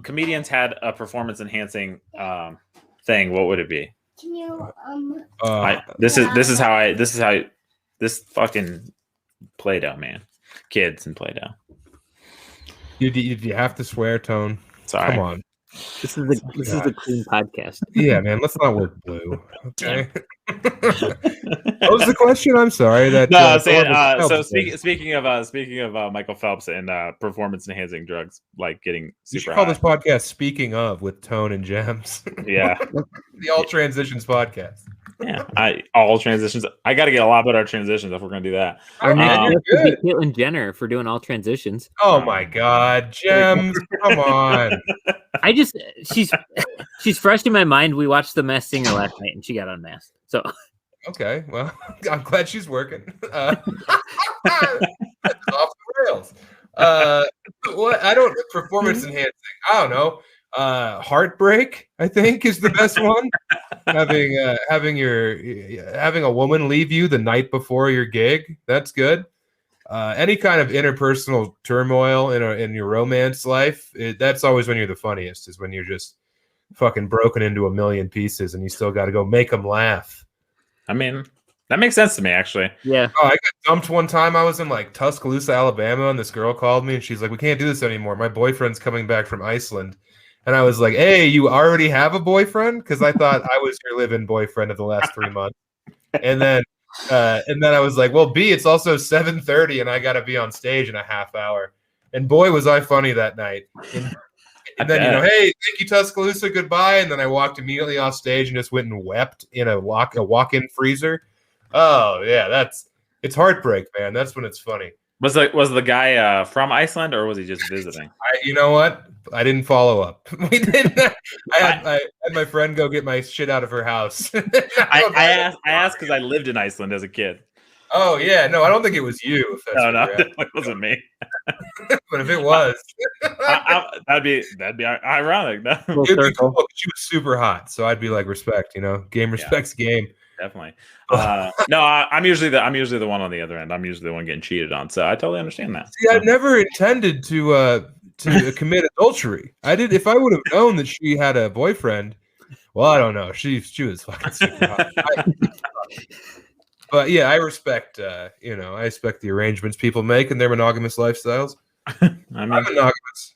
comedians had a performance enhancing thing, what would it be? Can you this fucking Play-Doh, man. Kids and Play-Doh. You have to swear, Tone. Sorry. Come on. This is a clean podcast. Yeah, man. Let's not work blue. Okay. What was the question? I'm sorry. That No, I was saying. Phelps So did. speaking of Michael Phelps and performance enhancing drugs, like getting You super should call high. this podcast "Speaking of" with Tone and Gems. Yeah, The All Transitions podcast. yeah. All transitions. I got to get a lot better at transitions if we're gonna do that. Our next man, guest you're would be good. Caitlyn Jenner for doing all transitions. Oh my God, Gems! Come on. I just she's fresh in my mind. We watched The Masked Singer last night, and she got unmasked. So Okay, well, I'm glad she's working. That's off the rails. What I don't performance enhancing. I don't know. Heartbreak, I think, is the best one. having a woman leave you the night before your gig. That's good. Any kind of interpersonal turmoil in your romance life. That's always when you're the funniest. Is when you're just fucking broken into a million pieces and you still got to go make them laugh. I mean, that makes sense to me, actually. yeah, Oh, I got dumped one time. I was in like Tuscaloosa, Alabama, and this girl called me and she's like, "We can't do this anymore. My boyfriend's coming back from Iceland." And I was like, "Hey, you already have a boyfriend?" Because I thought I was your live-in boyfriend of the last 3 months. And then I was like, "Well, B, it's also 7:30, and I got to be on stage in a half hour." And boy, was I funny that night. And then, hey, thank you, Tuscaloosa, goodbye. And then I walked immediately off stage and just went and wept in a walk-in freezer. Oh yeah, it's heartbreak, man. That's when it's funny. Was the guy from Iceland, or was he just visiting? You know what? I didn't follow up. We didn't. I had my friend go get my shit out of her house. I asked because I lived in Iceland as a kid. Oh yeah, no, I don't think it was you. If that's No, what you're it wasn't me. asking. But if it was, That'd be ironic. No? full it'd be circle. cool. She was super hot, so I'd be like, respect. Game respects game. Definitely. No, I'm usually the one on the other end. I'm usually the one getting cheated on. So I totally understand that. See, I never intended to commit adultery. I did. If I would have known that she had a boyfriend, well, I don't know. She was fucking super hot. But yeah, I respect. I respect the arrangements people make in their monogamous lifestyles. I mean, I'm monogamous.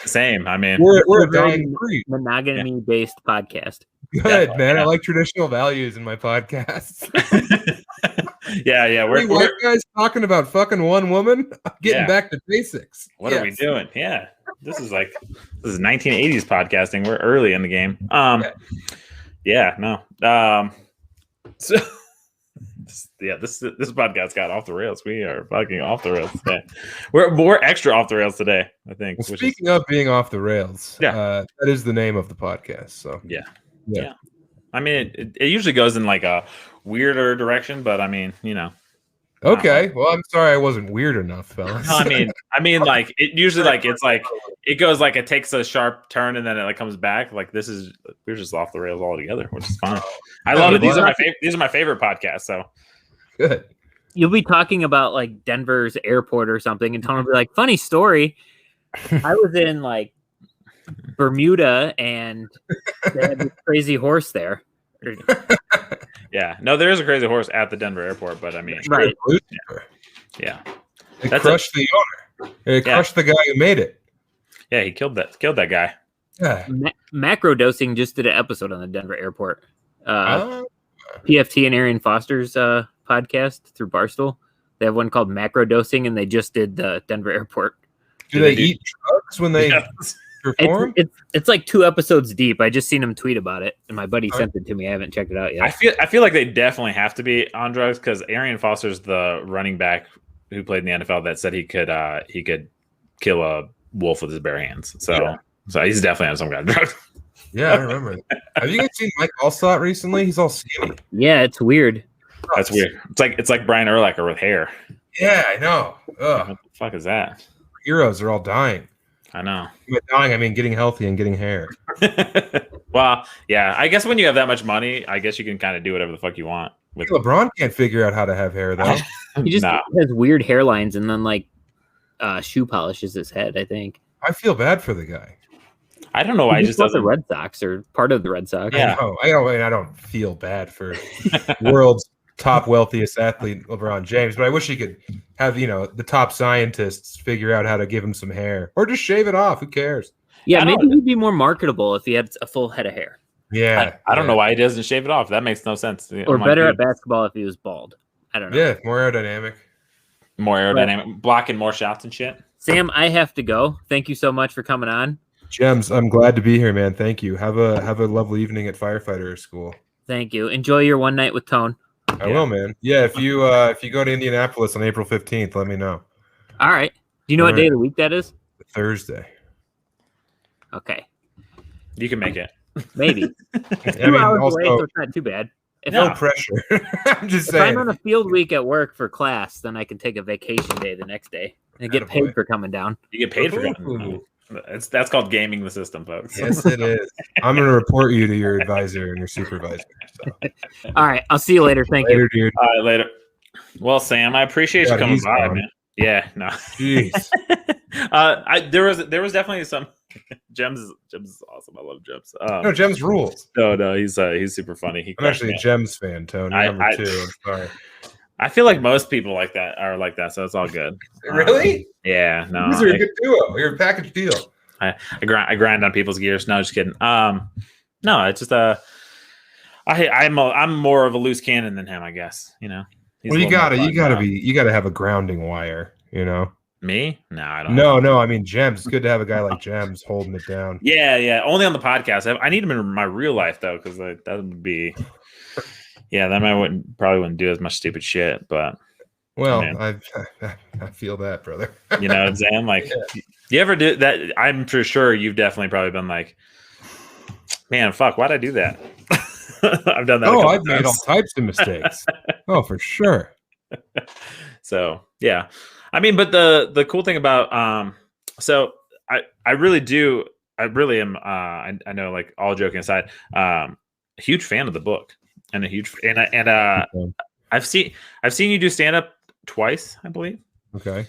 Same. I mean, we're a very dying breed. monogamy-based podcast. Good, man. yeah. I like traditional values in my podcasts. yeah. Three white guys talking about fucking one woman. Getting Yeah. back to basics. What are we doing? Yeah, this is 1980s podcasting. We're early in the game. So this podcast got off the rails. We are fucking off the rails today. We're extra off the rails today, I think. Well, speaking of being off the rails, Yeah. that is the name of the podcast. So Yeah. Yeah. I mean, it usually goes in like a weirder direction, but I mean, okay. Well, I'm sorry I wasn't weird enough, fellas. No, I mean, like it usually it goes like it takes a sharp turn and then it like comes back. Like we're just off the rails altogether, which is fine. I love it. These are my favorite podcasts. So Good. You'll be talking about like Denver's airport or something, and Tony will be like, "Funny story. I was in like Bermuda, and they had this crazy horse there." yeah, no, there is a crazy horse at the Denver airport, but I mean, Right. yeah, It That's crushed the owner. It crushed the guy who made it. yeah, he killed that guy. Yeah. Macro Dosing just did an episode on the Denver airport. PFT and Arian Foster's podcast through Barstool. They have one called Macro Dosing, and they just did the Denver airport. Do they eat drugs when they perform? It's like 2 episodes deep. I just seen him tweet about it, and my buddy sent it to me. I haven't checked it out yet. I feel like they definitely have to be on drugs because Arian Foster's the running back who played in the NFL that said he could kill a wolf with his bare hands. So he's definitely on some kind of drugs. Yeah, I remember that. Have you guys seen Mike Allstott recently? He's all skinny. Yeah, it's weird. That's weird. It's like Brian Urlacher with hair. Yeah, I know. Ugh. What the fuck is that? Heroes are all dying. I know. By dying, I mean getting healthy and getting hair. Well, yeah. I guess when you have that much money, I guess you can kind of do whatever the fuck you want. With LeBron can't figure out how to have hair though. He just Nah. has weird hairlines, and then like shoe polishes his head. I think. I feel bad for the guy. I don't know why he just bought the doesn't. Red Sox or part of the Red Sox. Yeah. I don't feel bad for world's top wealthiest athlete, LeBron James. But I wish he could have, the top scientists figure out how to give him some hair or just shave it off. Who cares? Yeah, I maybe don't- he'd be more marketable if he had a full head of hair. Yeah. I don't know why he doesn't shave it off. That makes no sense. Or I'm like, better dude, at basketball if he was bald. I don't know. Yeah, more aerodynamic. more aerodynamic, blocking more shots and shit. Sam, I have to go. Thank you so much for coming on. Jems, I'm glad to be here, man. Thank you. Have a lovely evening at firefighter school. Thank you. Enjoy your one night with Tone. I will, man. Yeah, if you go to Indianapolis on April 15th, let me know. All right. Do you know what day of the week that is? Thursday. Okay. You can make it. Maybe. I 2 mean, hours away, so also it's not too bad. If, no Yeah. pressure. I'm just if I'm saying. on a field week at work for class, then I can take a vacation day the next day and get paid Attaboy. for coming down. You get paid for it. Ooh. That's called gaming the system, folks. Yes, it is. I'm going to report you to your advisor and your supervisor. So. All right. I'll see you later. Thank you. Later, dude. All right, later. Well, Sam, I appreciate you God, coming he's by, gone. man. Yeah, no. Jeez. There was definitely some. Jems is awesome. I love Jems. No, Jems rules. No, he's super funny. I'm actually a Jems fan, Tony. Number 2. I'm sorry. I feel like most people are like that, so it's all good. Really? Yeah, no. These are a good duo. You're a package deal. I grind on people's gears. No, just kidding. No, it's just I'm more of a loose cannon than him, I guess. He's Well, a little more you gotta have a grounding wire. me. No, I don't. No. I mean, Jems. It's good to have a guy like Jems holding it down. Yeah. Only on the podcast. I need him in my real life though, because that would be. Yeah, then I probably wouldn't do as much stupid shit, but Well, man. I feel that, brother. you know what I'm saying? Like, you ever do that? I'm for sure you've definitely probably been like, man, fuck, why'd I do that? I've done that. Oh, I've made all types of mistakes. Oh, for sure. So yeah, I mean, but the cool thing about so I really am I know, like, all joking aside, a huge fan of the book and I've seen you do stand up twice, I believe. Okay.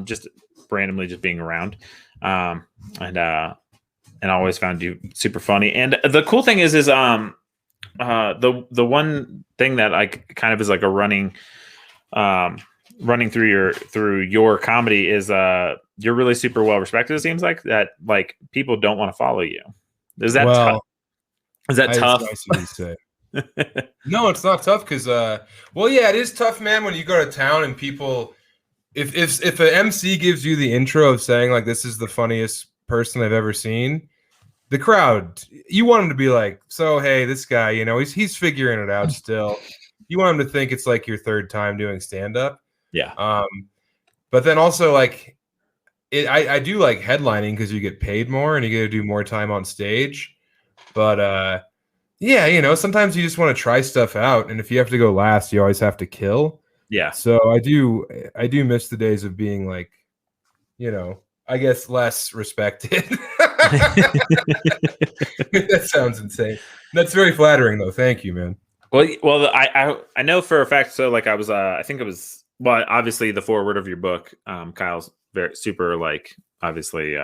Just randomly just being around, and I always found you super funny. And the cool thing is the one thing that like kind of is like a running through your comedy is you're really super well respected. It seems like that, like, people don't want to follow you. Is that tough? Is that tough? It's nice of you to say. No, it's not tough because well, yeah, it is tough, man, when you go to town and people, if an MC gives you the intro of saying like this is the funniest person I've ever seen, the crowd, you want him to be like, so hey, this guy, he's figuring it out still. You want him to think it's like your third time doing stand-up. Yeah. But then also, like, I do like headlining because you get paid more and you get to do more time on stage. But yeah, sometimes you just want to try stuff out, and if you have to go last, you always have to kill. Yeah. So I do miss the days of being like, I guess less respected. That sounds insane. That's very flattering, though. Thank you, man. Well, I know for a fact. So, like, I was, I think it was, well, obviously the foreword of your book. Kyle's very super, like, obviously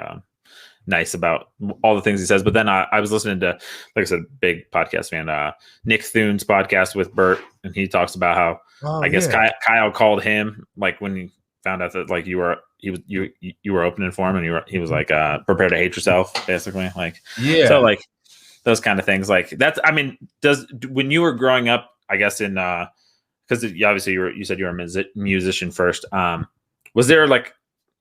nice about all the things he says. But then I was listening to, like I said, big podcast fan, Nick Thune's podcast with Bert, and he talks about how I guess Kyle called him, like, when he found out that, like, you were opening for him, and he was like, prepare to hate yourself, basically. Like, Yeah. So, like, those kind of things, like, that's, I mean, when you were growing up, I guess, in because obviously you said you were a musician first, was there like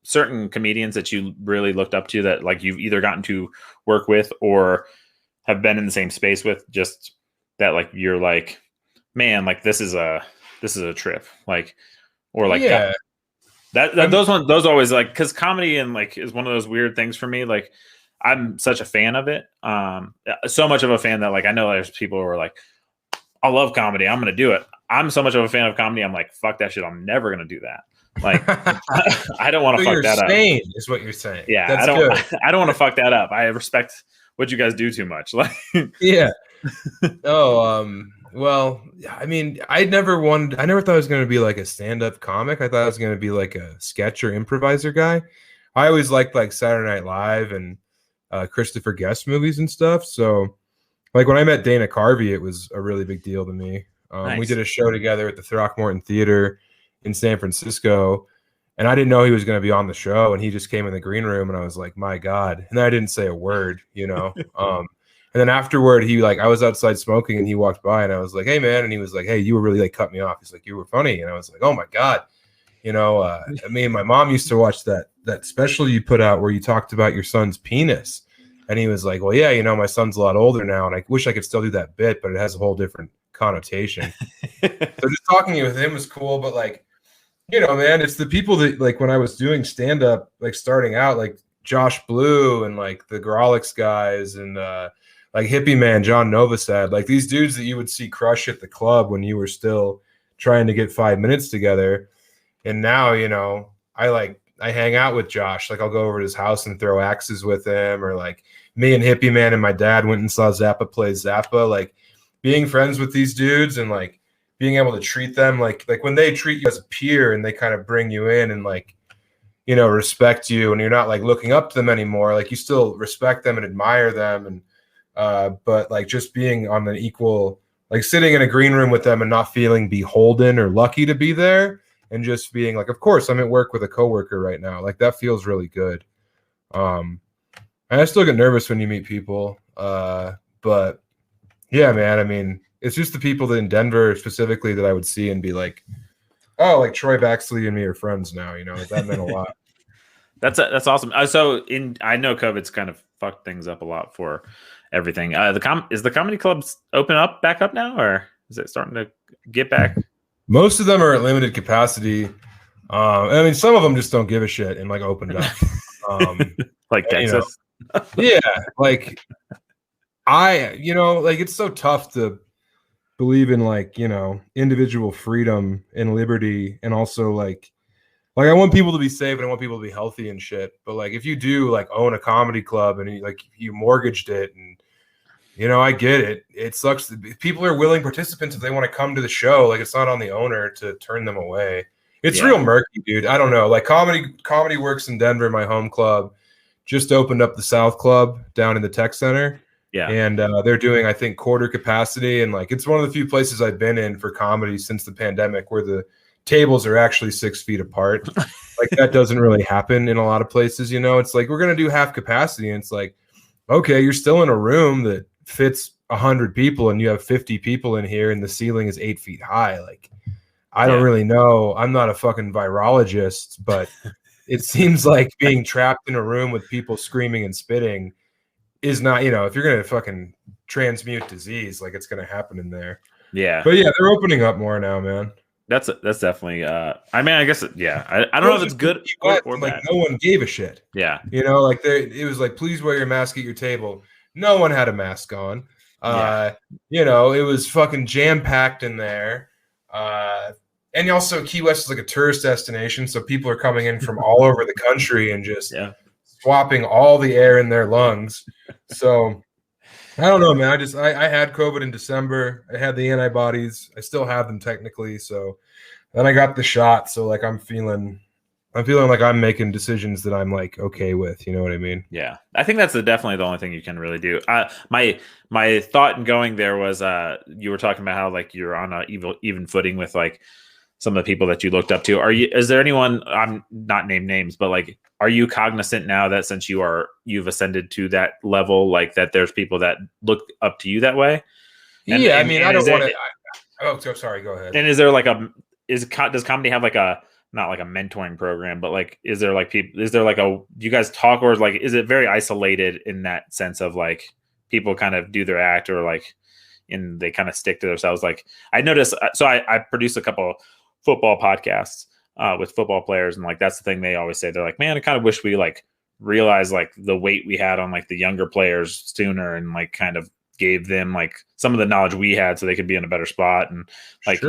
certain comedians that you really looked up to that, like, you've either gotten to work with or have been in the same space with, just that, like, you're like, man, like, this is a trip, like, or like, yeah. those always, like, because comedy and, like, is one of those weird things for me. Like, I'm such a fan of it, so much of a fan that, like, I know there's people who are like, I love comedy, I'm gonna do it. I'm so much of a fan of comedy, I'm like, fuck that shit, I'm never gonna do that. Like, I don't want to fuck that up. Is what you're saying. Yeah, that's I don't want to fuck that up. I respect what you guys do too much. Like, yeah. Oh, well, I mean, I never thought I was going to be like a stand-up comic. I thought I was going to be like a sketch or improviser guy. I always liked, like, Saturday Night Live and Christopher Guest movies and stuff. So, like, when I met Dana Carvey, it was a really big deal to me. We Nice. did a show together at the Throckmorton Theater in San Francisco, and I didn't know he was going to be on the show, and he just came in the green room, and I was like, my God. And then I didn't say a word, you know. And then afterward, I was outside smoking, and he walked by, and I was like, hey, man. And he was like, hey, you were really like cut me off. He's like, you were funny. And I was like, oh my God. You know, me and my mom used to watch that special you put out where you talked about your son's penis. And he was like, well, yeah, you know, my son's a lot older now, and I wish I could still do that bit, but it has a whole different connotation. So just talking with him was cool, but like, you know, man, it's the people that like when I was doing stand-up, like starting out, like Josh Blue and like the Grolix guys and like Hippie Man, John Novosad, like these dudes that you would see crush at the club when you were still trying to get 5 minutes together. And now, you know, I hang out with Josh. Like I'll go over to his house and throw axes with him, or like me and Hippie Man and my dad went and saw Zappa play Zappa. Like being friends with these dudes and like being able to treat them like when they treat you as a peer and they kind of bring you in and like, you know, respect you, and you're not like looking up to them anymore. Like you still respect them and admire them. And, but like just being on an equal, like sitting in a green room with them and not feeling beholden or lucky to be there. And just being like, of course, I'm at work with a coworker right now. Like that feels really good. And I still get nervous when you meet people. But yeah, man, I mean, it's just the people that in Denver specifically that I would see and be like, oh, like Troy Baxley and me are friends now. You know, like that meant a lot. That's awesome. I know COVID's kind of fucked things up a lot for everything. Is the comedy clubs back up now, or is it starting to get back? Most of them are at limited capacity. I mean, some of them just don't give a shit and like opened up. Like Texas. You know, yeah, like like it's so tough to believe in like, you know, individual freedom and liberty, and also like I want people to be safe and I want people to be healthy and shit. But like if you do like own a comedy club and you mortgaged it, and you know, I get it. It sucks. People are willing participants if they want to come to the show. Like it's not on the owner to turn them away. It's real murky, dude. I don't know. Like Comedy Works in Denver, my home club, just opened up the South Club down in the Tech Center. Yeah. And they're doing, I think, quarter capacity. And like it's one of the few places I've been in for comedy since the pandemic where the tables are actually 6 feet apart. Like that doesn't really happen in a lot of places, you know. It's like we're gonna do half capacity, and it's like, okay, you're still in a room that fits 100 people and you have 50 people in here and the ceiling is 8 feet high. Like, I don't really know. I'm not a fucking virologist, but it seems like being trapped in a room with people screaming and spitting is not, you know, if you're going to fucking transmute disease, like it's going to happen in there. Yeah. But yeah, they're opening up more now, man. That's definitely, I mean, I guess, I don't know if it's good or like bad. No one gave a shit. Yeah. You know, like it was like, please wear your mask at your table. No one had a mask on. You know, it was fucking jam-packed in there. And also Key West is like a tourist destination, so people are coming in from all over the country and just swapping all the air in their lungs. So I don't know, man. I had COVID in December. I had the antibodies. I still have them technically. So then I got the shot. So like I'm feeling like I'm making decisions that I'm like okay with. You know what I mean? Yeah, I think that's definitely the only thing you can really do. My thought in going there was you were talking about how like you're on a even footing with like some of the people that you looked up to. Is there anyone, I'm not name names, but like, are you cognizant now that since you've ascended to that level, like that there's people that look up to you that way? And, I mean, I don't want to. Oh, so sorry. Go ahead. And is there like does comedy have like a, not like a mentoring program, but like, do you guys talk, or like, is it very isolated in that sense of like people kind of do their act, or like, and they kind of stick to themselves? Like I noticed, so I produce a couple football podcasts with football players, and like that's the thing they always say. They're like, man, I kind of wish we like realized like the weight we had on like the younger players sooner, and like kind of gave them like some of the knowledge we had so they could be in a better spot. And like,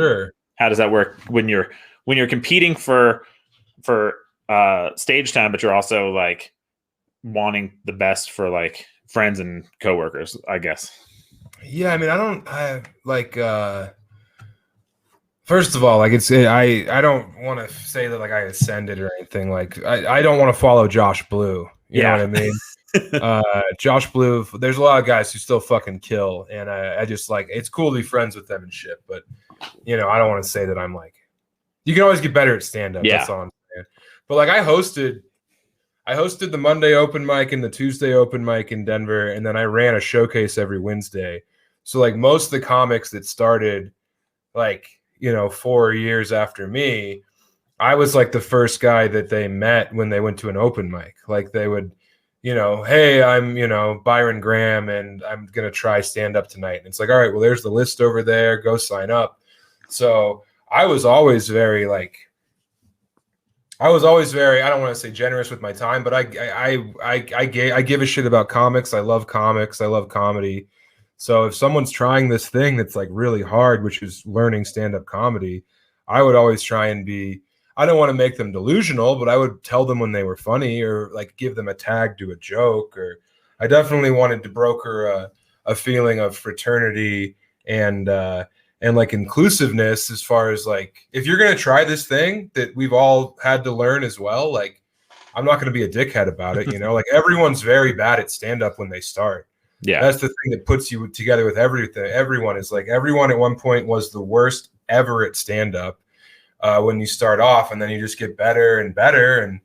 how does that work when you're competing for stage time, but you're also like wanting the best for like friends and coworkers, I guess? Yeah, I mean, first of all, like I don't want to say that like I ascended or anything. Like I don't want to follow Josh Blue. You know what I mean? Josh Blue, there's a lot of guys who still fucking kill, and I just like, it's cool to be friends with them and shit. But I don't want to say that I'm like, you can always get better at stand-up. Yeah. That's all I'm saying. But like I hosted the Monday open mic and the Tuesday open mic in Denver, and then I ran a showcase every Wednesday. So like most of the comics that started like, 4 years after me, I was like the first guy that they met when they went to an open mic. Like they would, hey, I'm, Byron Graham and I'm going to try stand up tonight. And it's like, all right, well, there's the list over there. Go sign up. So I was always very I don't want to say generous with my time, but I give a shit about comics. I love comics. I love comedy. So if someone's trying this thing that's like really hard, which is learning stand-up comedy, I would always try and I don't want to make them delusional, but I would tell them when they were funny or like give them a tag to a joke. Or I definitely wanted to broker a feeling of fraternity and like inclusiveness, as far as like, if you're going to try this thing that we've all had to learn as well, like I'm not going to be a dickhead about it. Like everyone's very bad at stand-up when they start. Yeah. That's the thing that puts you together with everything. Everyone is like, everyone at one point was the worst ever at stand-up when you start off, and then you just get better and better. And,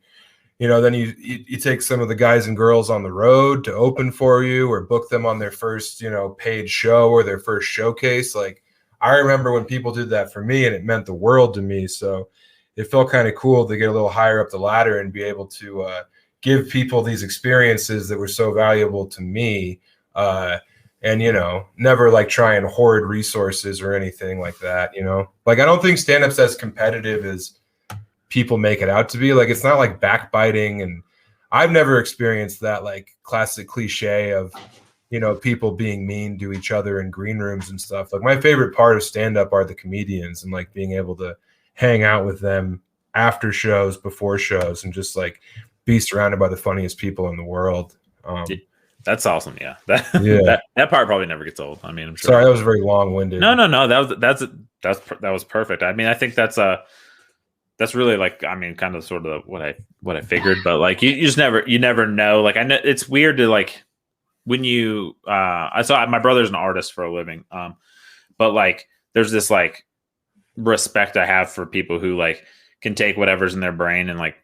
then you take some of the guys and girls on the road to open for you or book them on their first, paid show or their first showcase. Like I remember when people did that for me, and it meant the world to me. So it felt kind of cool to get a little higher up the ladder and be able to give people these experiences that were so valuable to me. And never like try and hoard resources or anything like that. Like I don't think stand-up's as competitive as people make it out to be. Like it's not like backbiting, and I've never experienced that like classic cliche of people being mean to each other in green rooms and stuff. Like my favorite part of stand-up are the comedians, and like being able to hang out with them after shows, before shows, and just like be surrounded by the funniest people in the world. That's awesome. Yeah. That part probably never gets old. I mean, I'm sure. Sorry, that was very long-winded. No. That was perfect. I mean, I think that's really like, I mean, kind of sort of what I figured, but like you just never know. Like I know it's weird to like when you I saw my brother's an artist for a living. But like there's this like respect I have for people who like can take whatever's in their brain and like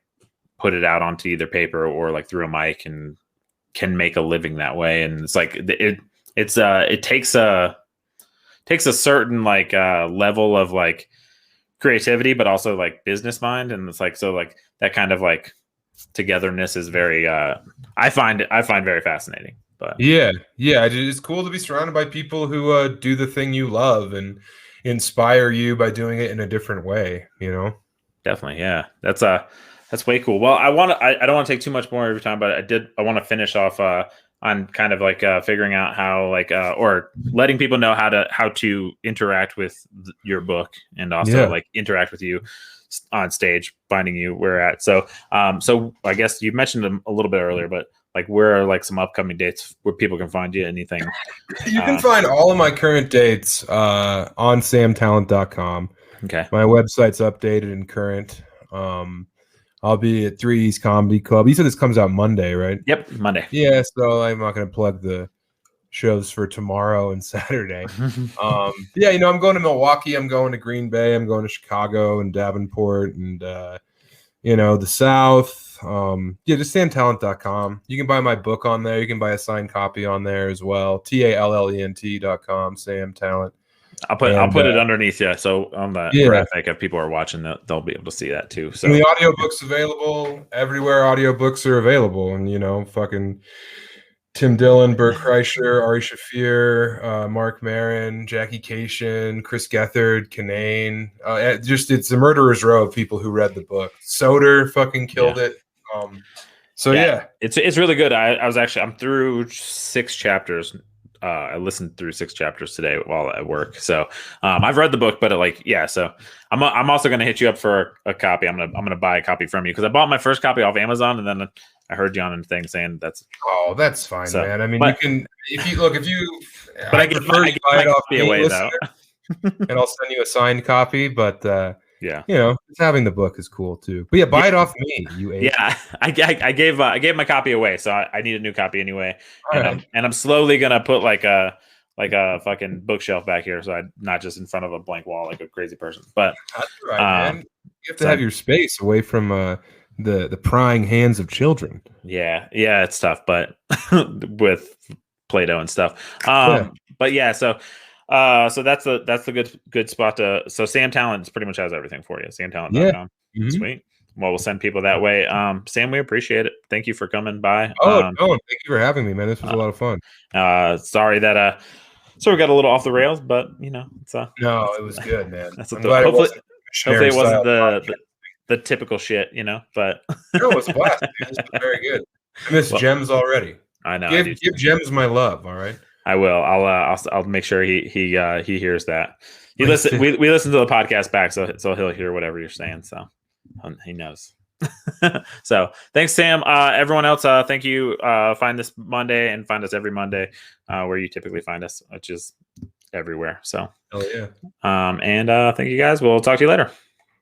put it out onto either paper or like through a mic and can make a living that way. And it's like it takes a certain like level of like creativity, but also like business mind. And it's like, so like that kind of like togetherness is very I find very fascinating. But yeah, it's cool to be surrounded by people who do the thing you love and inspire you by doing it in a different way. Definitely, yeah. That's way cool. Well, I don't want to take too much more of your time, but I want to finish off on kind of like figuring out how like or letting people know how to interact with your book, and also like interact with you on stage, finding you where at. So I guess you mentioned them a little bit earlier, but like where are like some upcoming dates where people can find you? Anything? You can find all of my current dates on samtallent.com. Okay. My website's updated and current. I'll be at 3E's Comedy Club. You said this comes out Monday, right? Yep, Monday. Yeah, so I'm not going to plug the shows for tomorrow and Saturday. Yeah, I'm going to Milwaukee. I'm going to Green Bay. I'm going to Chicago and Davenport and, the South. Just samtallent.com. You can buy my book on there. You can buy a signed copy on there as well. Tallent.com, Sam Tallent. I'll put it underneath, so on the graphic, if people are watching that, they'll be able to see that too. So and the audiobook's available everywhere audiobooks are available. And fucking Tim Dillon, Bert Kreischer, Ari Shafir, Mark Maron, Jackie Cation, Chris Gethard, Kinane. It's a murderer's row of people who read the book. Soder fucking killed it. It's really good. I'm through 6 chapters. I listened through 6 chapters today while at work. So I've read the book, but so I'm also going to hit you up for a copy. I'm going to buy a copy from you because I bought my first copy off Amazon, and then I heard you on a thing saying that's. Oh, that's fine, man. I mean, you can if you. But I get my copy away though, and I'll send you a signed copy. But yeah, just having the book is cool too. But buy it off me. Yeah, I gave my copy away, so I need a new copy anyway. And I'm slowly gonna put like a like a fucking bookshelf back here, so I'm not just in front of a blank wall like a crazy person. But That's right, man. You have to have your space away from the prying hands of children. yeah, it's tough, but with Play-Doh and stuff. But yeah, so that's the good spot to. So Sam Tallent pretty much has everything for you. SamTallent.com. Mhm. Sweet. Well, we'll send people that way. Sam, we appreciate it. Thank you for coming by. Oh, no, thank you for having me, man. This was a lot of fun. Sorry that so we got a little off the rails, but it's No, it was good, man. That's I'm what glad hopefully it wasn't podcast. the typical shit, but No, it's blast. This was very good. I miss Jems already. I know. Give Jems my love. All right. I will. I'll make sure he hears that. We listen to the podcast back, so he'll hear whatever you're saying. So he knows. So thanks, Sam. Everyone else, thank you. Find this Monday and find us every Monday where you typically find us, which is everywhere. So hell yeah. And thank you guys. We'll talk to you later.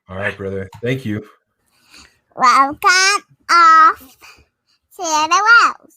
All right, brother. Thank you. Welcome off to the Wells.